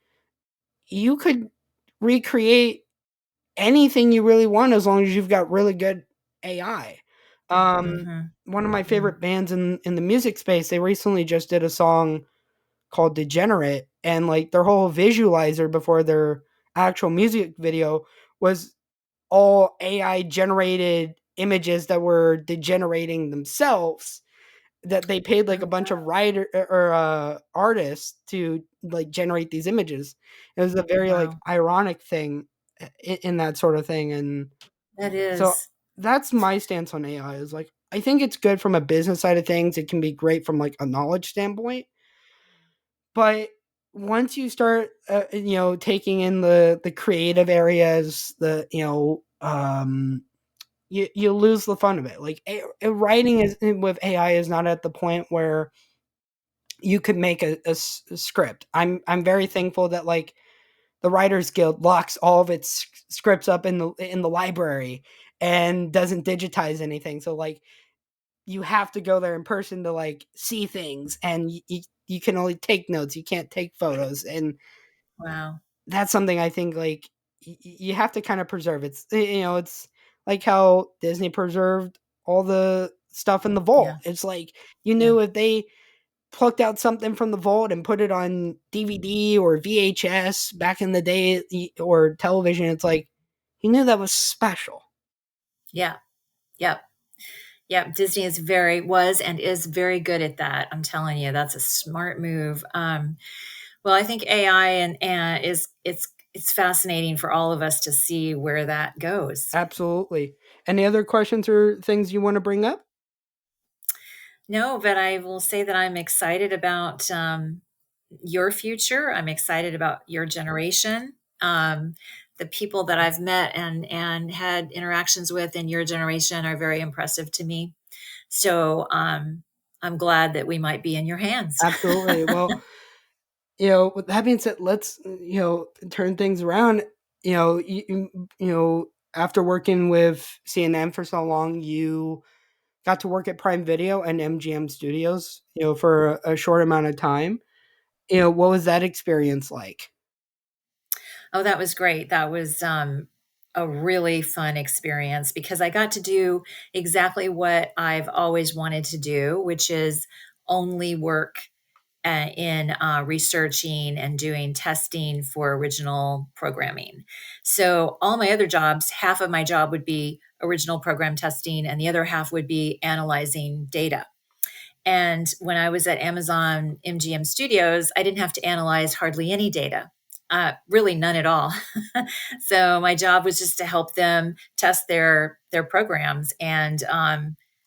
you could recreate anything you really want as long as you've got really good AI. Mhm. One of my Mhm. favorite bands in the music space, they recently just did a song called Degenerate, and like their whole visualizer before their actual music video was all AI generated images that were degenerating themselves, that they paid like a Oh, bunch of writer or artists to like generate these images. It was a very like wow. ironic thing in that sort of thing. And That so is. that's my stance on AI, is like, I think it's good from a business side of things. It can be great from like a knowledge standpoint, but once you start taking in the creative areas, the you lose the fun of it. Like writing is with AI is not at the point where you could make a script. I'm very thankful that like the Writers Guild locks all of its scripts up in the library and doesn't digitize anything. So like you have to go there in person to like see things, and you can only take notes. You can't take photos, and Wow. that's something I think like you have to kind of preserve. It's like how Disney preserved all the stuff in the vault. Yeah. It's like you Yeah. knew if they plucked out something from the vault and put it on DVD or VHS back in the day, or television, it's like you knew that was special. Yeah. Yep. Yep. Disney is very was and is very good at that. I'm telling you, that's a smart move. Well, I think AI and is it's fascinating for all of us to see where that goes. Absolutely. Any other questions or things you want to bring up? No, but I will say that I'm excited about your future. I'm excited about your generation. The people that I've met and had interactions with in your generation are very impressive to me. So I'm glad that we might be in your hands. Absolutely. Well, with that being said, let's turn things around. You know, after working with CNN for so long, you got to work at Prime Video and MGM Studios, for a short amount of time. What was that experience like? Oh, that was great. That was a really fun experience because I got to do exactly what I've always wanted to do, which is only work in researching and doing testing for original programming. So, all my other jobs, half of my job would be original program testing, and the other half would be analyzing data. And when I was at Amazon MGM Studios, I didn't have to analyze hardly any data, really none at all. So my job was just to help them test their programs, and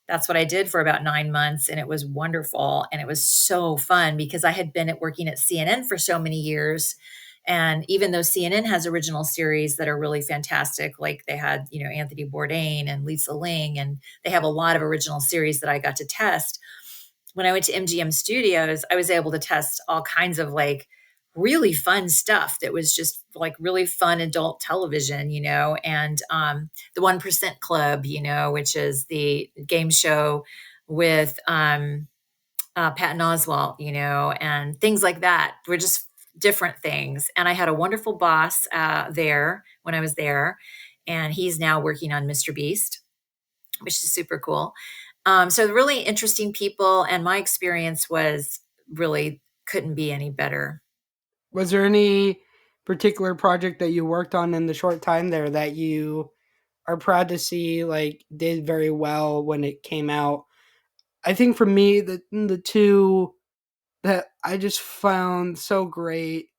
that's what I did for about 9 months, and it was wonderful, and it was so fun because I had been at working at CNN for so many years. And even though CNN has original series that are really fantastic, like they had, Anthony Bourdain and Lisa Ling, and they have a lot of original series that I got to test when I went to MGM Studios, I was able to test all kinds of like really fun stuff that was just like really fun adult television, and the 1% Club, which is the game show with Patton Oswalt, and things like that were just different things. And I had a wonderful boss there when I was there, and he's now working on Mr. Beast, which is super cool. So really interesting people, and my experience was really couldn't be any better. Was there any particular project that you worked on in the short time there that you are proud to see like did very well when it came out? I think for me, the two that I just found so great,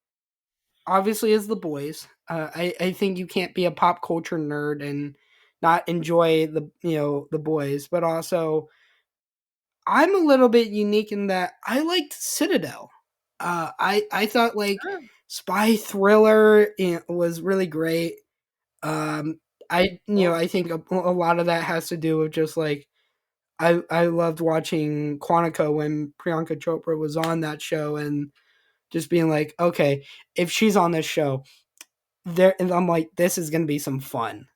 obviously, is The Boys. I think you can't be a pop culture nerd and not enjoy the Boys, but also I'm a little bit unique in that I liked Citadel. I thought like Oh, spy thriller was really great. cool. I think a lot of that has to do with just like I loved watching Quantico when Priyanka Chopra was on that show and just being like, okay, if she's on this show, there, and I'm like, this is gonna be some fun,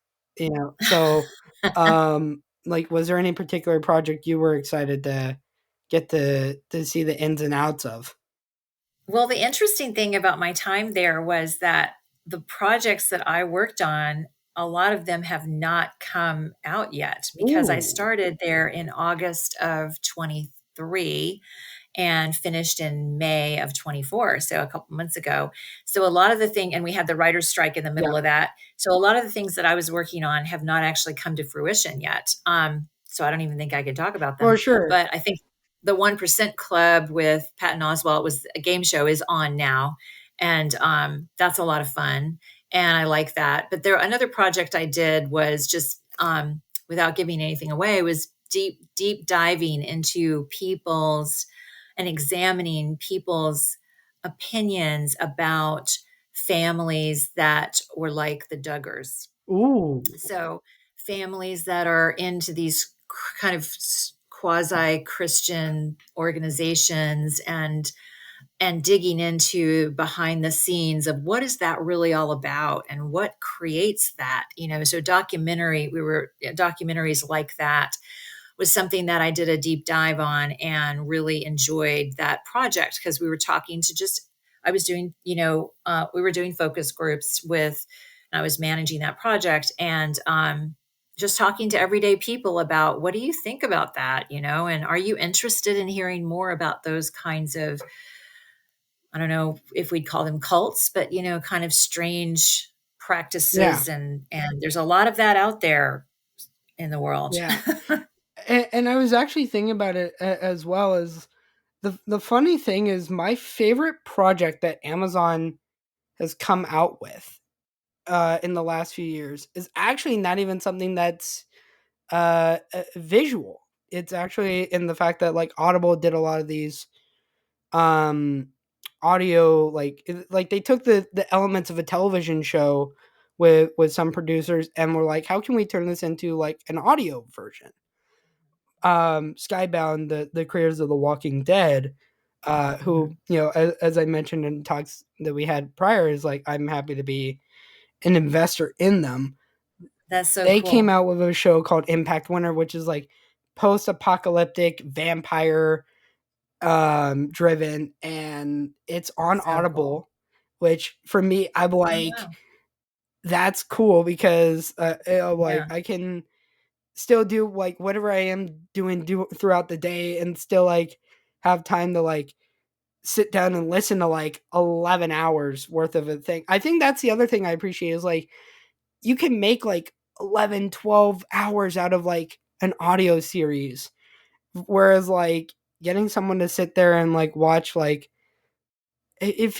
So, like, was there any particular project you were excited to get to see the ins and outs of? Well, the interesting thing about my time there was that the projects that I worked on, a lot of them have not come out yet because I Ooh, started there in August of 23 and finished in May of 24, so a couple months ago. So a lot of the thing, and we had the writer's strike in the yeah, middle of that. So a lot of the things that I was working on have not actually come to fruition yet. So I don't even think I could talk about for them. sure. But I think the 1% Club with Patton Oswalt was a game show is on now, and that's a lot of fun, and I like that. But there another project I did was just without giving anything away was deep diving into people's and examining people's opinions about families that were like the Duggars. Ooh, So, families that are into these kind of quasi Christian organizations and digging into behind the scenes of what is that really all about and what creates that, so documentaries like that was something that I did a deep dive on and really enjoyed that project because we were talking to just I was doing, we were doing focus groups with, and I was managing that project, and just talking to everyday people about what do you think about that, and are you interested in hearing more about those kinds of, I don't know if we'd call them cults, but kind of strange yeah, practices, and there's a lot of that out there in the world. yeah. And I was actually thinking about it as well as the funny thing is my favorite project that Amazon has come out with in the last few years is actually not even something that's visual. It's actually in the fact that like Audible did a lot of these um audio like they took the elements of a television show with some producers and were like, how can we turn this into like an audio version? Skybound, the creators of The Walking Dead, who, Mhm. as I mentioned in talks that we had prior, is like, I'm happy to be an investor in them. That's so They came cool. out with a show called Impact Winter, which is like post-apocalyptic vampire driven, and it's on So cool. Audible, which for me, I'm Oh, like, wow. that's cool because like Yeah. I can still do like whatever I am doing throughout the day and still like have time to like sit down and listen to like 11 hours worth of a thing. I think that's the other thing I appreciate is like you can make like 11, 12 hours out of like an audio series, whereas like getting someone to sit there and like watch like it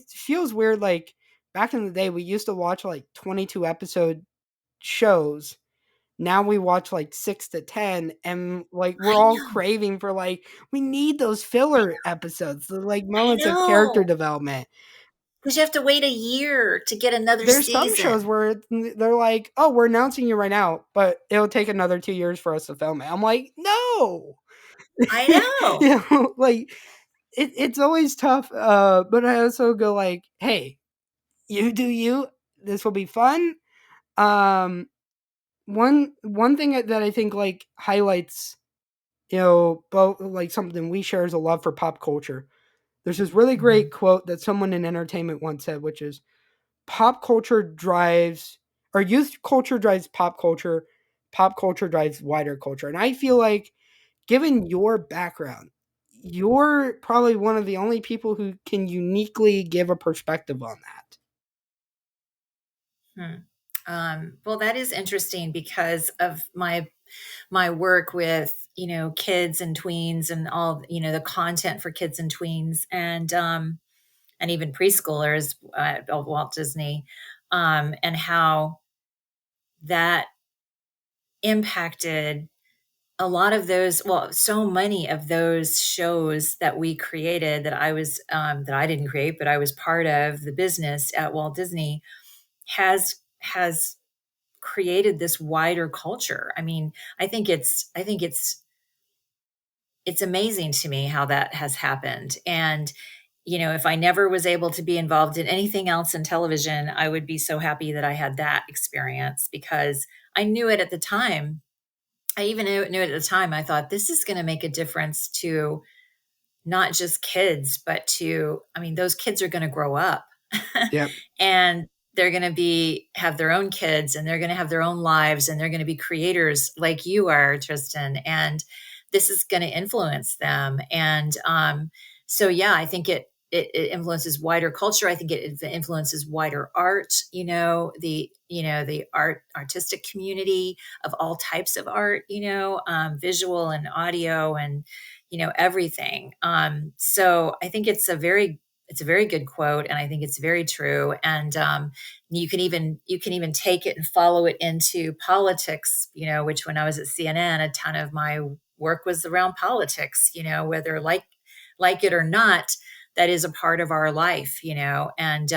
feels weird. Like back in the day we used to watch like 22 episode shows. Now we watch like 6 to 10, and like we're I all know. craving for like we need those filler episodes, the like I moments of character know. development. Because you have to wait a year to get another There's some shows season. where they're like, "Oh, we're announcing you right now, but it'll take another 2 years for us to film it." I'm like, "No." I know. Like it's always tough, but I also go like, "Hey, you do you. This will be fun." Um one thing that I think like highlights, both like something we share is a love for pop culture. There's this really great Mhm. quote that someone in entertainment once said, which is pop culture drives or youth culture drives pop culture drives wider culture. And I feel like given your background, you're probably one of the only people who can uniquely give a perspective on that. Hmm. Well, that is interesting because of my work with kids and tweens and all the content for kids and tweens and even preschoolers at Walt Disney, and how that impacted a lot of those, well, so many of those shows that we created that I didn't create, but I was part of the business at Walt Disney has created this wider culture. I mean, I think it's amazing to me how that has happened. And if I never was able to be involved in anything else in television, I would be so happy that I had that experience because I knew it at the time. I even knew it at the time. I thought this is going to make a difference to not just kids, but I mean, those kids are going to grow up Yep. and they're going to have their own kids and they're going to have their own lives and they're going to be creators like you are, Tristan. And this is going to influence them. And so, yeah, I think it influences wider culture. I think it influences wider art, the artistic community of all types of art, visual and audio and everything. So I think it's a very good quote, and I think it's very true. And you can even take it and follow it into politics. Which when I was at CNN, a ton of my work was around politics. Whether like it or not, that is a part of our life. And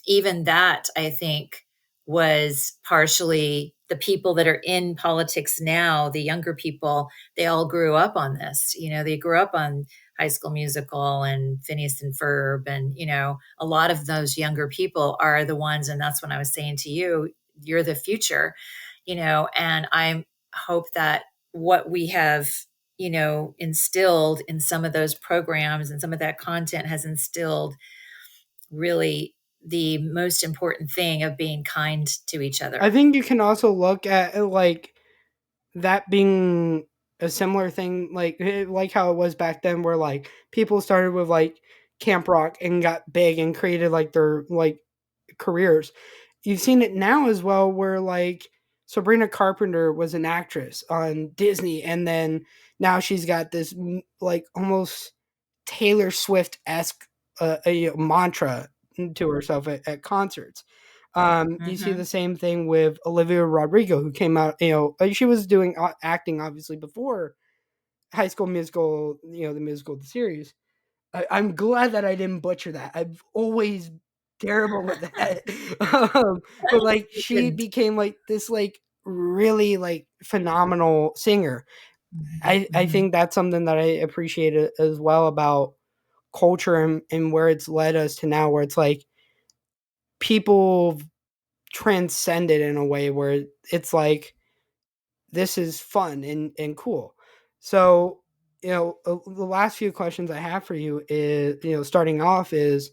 even that, I think, was partially the people that are in politics now, the younger people, they all grew up on this. They grew up on High School Musical and Phineas and Ferb. And, a lot of those younger people are the ones. And that's when I was saying to you, you're the future, and I hope that what we have, instilled in some of those programs and some of that content has instilled really the most important thing of being kind to each I other. think you can also look at like that being a similar thing, like how it was back then, where like people started with like camp rock and got big and created like their like careers. You've seen it now as well, where like Sabrina Carpenter was an actress on Disney, and then now she's got this like almost Taylor Swift esque a mantra to herself at concerts. You see the Mhm. same thing with Olivia Rodrigo, who came out. She was doing acting obviously before High School Musical, the musical, the series. I'm glad that I didn't butcher that. I've always terrible with that. But like You she shouldn't. became like this like really like phenomenal singer. Mhm, I mhm. think that's something that I appreciate as well about culture and where it's led us to now, where it's like people transcend it in a way where it's like this is fun and cool. So, the last few questions I have for you is, starting off is,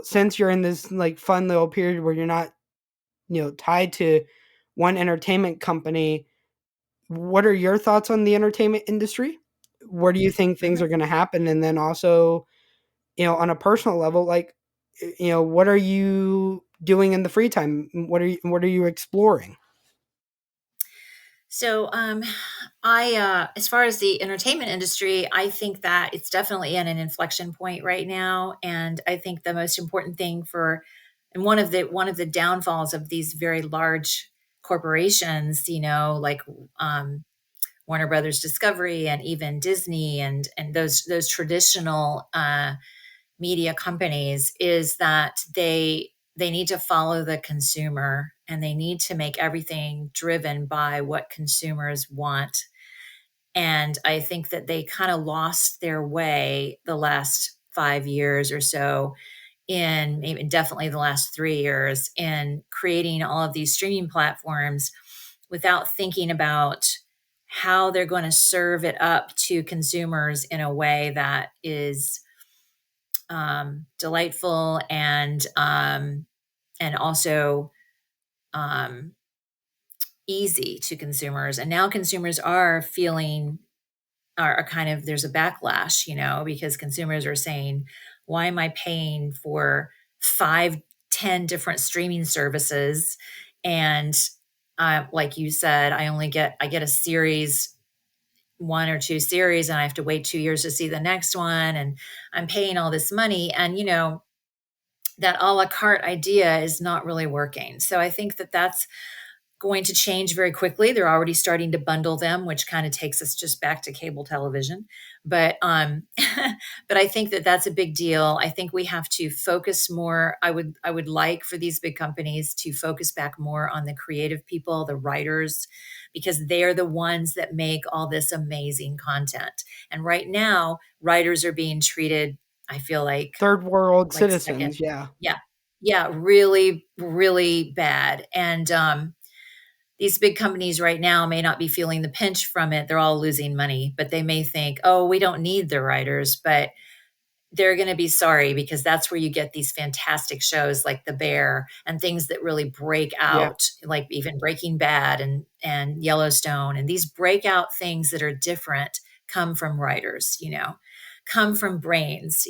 since you're in this like fun little period where you're not, tied to one entertainment company, what are your thoughts on the entertainment industry? Where do you think things are Mhm. going to happen? And then also, on a personal level, like, what are you doing in the free time? What are you exploring? So, as far as the entertainment industry, I think that it's definitely in an inflection point right now, and I think the most important thing and one of the downfalls of these very large corporations, like um, Warner Brothers Discovery and even Disney and those traditional media companies, is that they need to follow the consumer and they need to make everything driven by what consumers want. And I think that they kind of lost their way the last 5 years or so, in maybe definitely the last 3 years, in creating all of these streaming platforms without thinking about how they're going to serve it up to consumers in a way that is delightful and also um, easy to consumers. And now consumers are feeling are kind of, there's a backlash, because consumers are saying, why am I paying for 5, 10 different streaming services? And like you said, I get a series, 1 or 2 series, and I have to wait 2 years to see the next one. And I'm paying all this money. And, that a la carte idea is not really working. So I think that that's going to change very quickly. They're already starting to bundle them, which kind of takes us just back to cable television. But but I think that that's a big deal. I think we have to focus more. I would like for these big companies to focus back more on the creative people, the writers, because they're the ones that make all this amazing content. And right now, writers are being treated, I feel Third world like second. citizens, yeah. Yeah. Yeah, really, really bad. And these big companies right now may not be feeling the pinch from it. They're all losing money, but they may think, oh, we don't need the writers, but they're going to be sorry, because that's where you get these fantastic shows like The Bear and things that really break Yeah. out, like even Breaking Bad and Yellowstone. And these breakout things that are different come from writers, come from brains,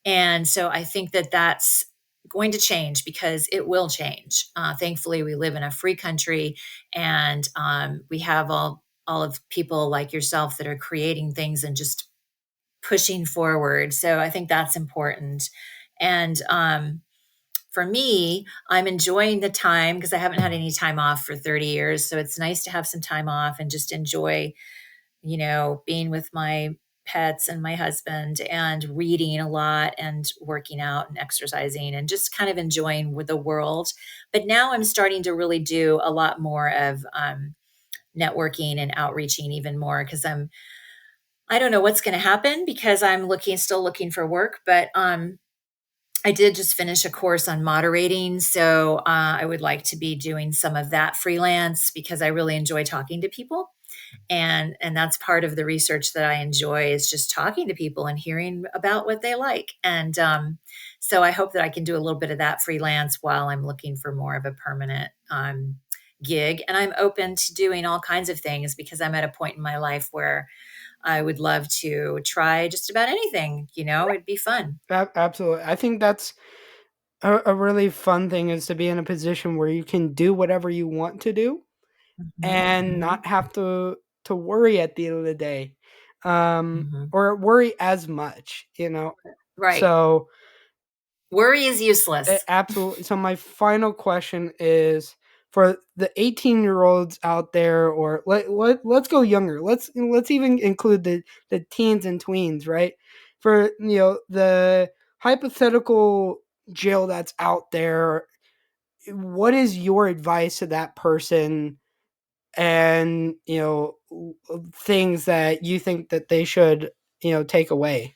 and so I think that that's going to change, because it will change. Thankfully, we live in a free country, and we have all of people like yourself that are creating things and just pushing forward. So I think that's important. And for me, I'm enjoying the time because I haven't had any time off for 30 years. So it's nice to have some time off and just enjoy, being with my pets and my husband and reading a lot and working out and exercising and just kind of enjoying with the world. But now I'm starting to really do a lot more of networking and outreaching even more, because I don't know what's going to happen, because I'm still looking for work. But I did just finish a course on moderating. So I would like to be doing some of that freelance, because I really enjoy talking to people, and that's part of the research that I enjoy, is just talking to people and hearing about what they like. And so I hope that I can do a little bit of that freelance while I'm looking for more of a permanent gig. And I'm open to doing all kinds of things, because I'm at a point in my life where I would love to try just about anything. It'd be fun. Absolutely. I think that's a really fun thing, is to be in a position where you can do whatever you want to do Hmm. and Hmm. not have to worry at the end of the day, Hmm. or worry as much. Right. So, Worry is useless. absolutely. So my final question is for the 18-year-olds out there, or let's go younger. Let's even include the teens and tweens, right? For the hypothetical Jill that's out there, what is your advice to that person, and things that you think that they should take away?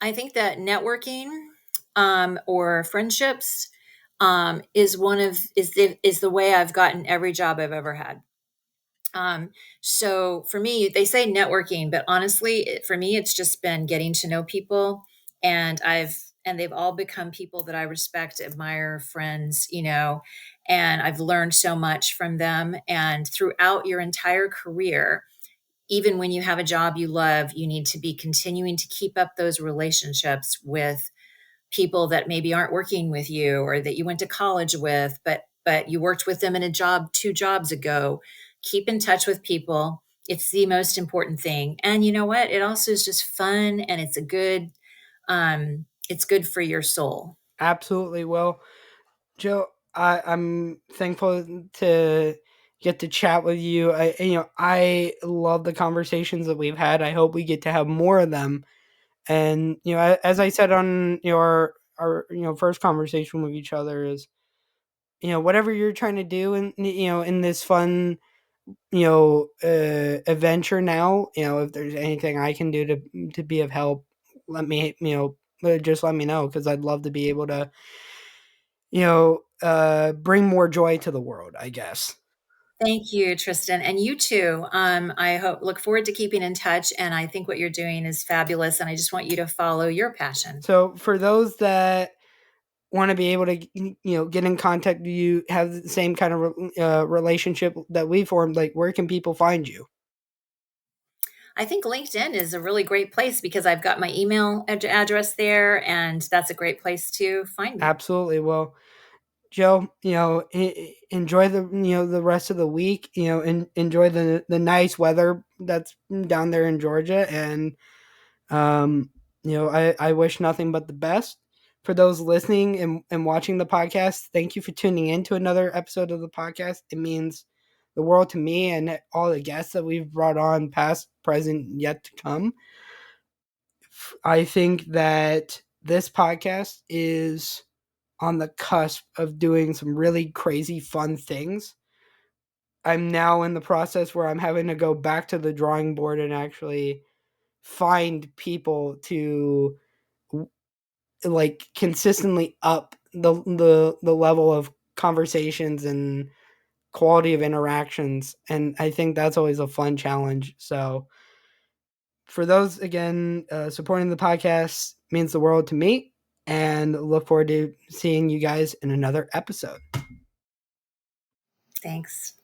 I think that networking or friendships is is the way I've gotten every job I've ever had. Um, so for me, they say networking, but honestly, for me, it's just been getting to know people, and they've all become people that I respect, admire, friends, and I've learned so much from them. And throughout your entire career, even when you have a job you love, you need to be continuing to keep up those relationships with people that maybe aren't working with you or that you went to college with, but you worked with them in a job 2 jobs ago. Keep in touch with people. It's the most important thing. And you know what? It also is just fun, and it's good for your soul. Absolutely. Well, Joe, I'm thankful to get to chat with you. I love the conversations that we've had. I hope we get to have more of them. And as I said on our first conversation with each other, is whatever you're trying to do, and in this fun adventure now, if there's anything I can do to be of help, let me just let me know, because I'd love to be able to bring more joy to the world, I guess. Thank you, Tristan, and you too. I look forward to keeping in touch, and I think what you're doing is fabulous, and I just want you to follow your passion. So for those that want to be able to get in contact with you, have the same kind of relationship that we formed, like, where can people find you? I think LinkedIn is a really great place because I've got my email address there, and that's a great place to find me. Absolutely. Well, Joe, enjoy the rest of the week. Enjoy the nice weather that's down there in Georgia, and I wish nothing but the best for those listening and watching the podcast. Thank you for tuning in to another episode of the podcast. It means the world to me and all the guests that we've brought on, past, present, yet to come. I think that this podcast is on the cusp of doing some really crazy fun things. I'm now in the process where I'm having to go back to the drawing board and actually find people to like consistently up the level of conversations and quality of interactions, and I think that's always a fun challenge. So for those, again, supporting the podcast means the world to me, and look forward to seeing you guys in another episode. Thanks.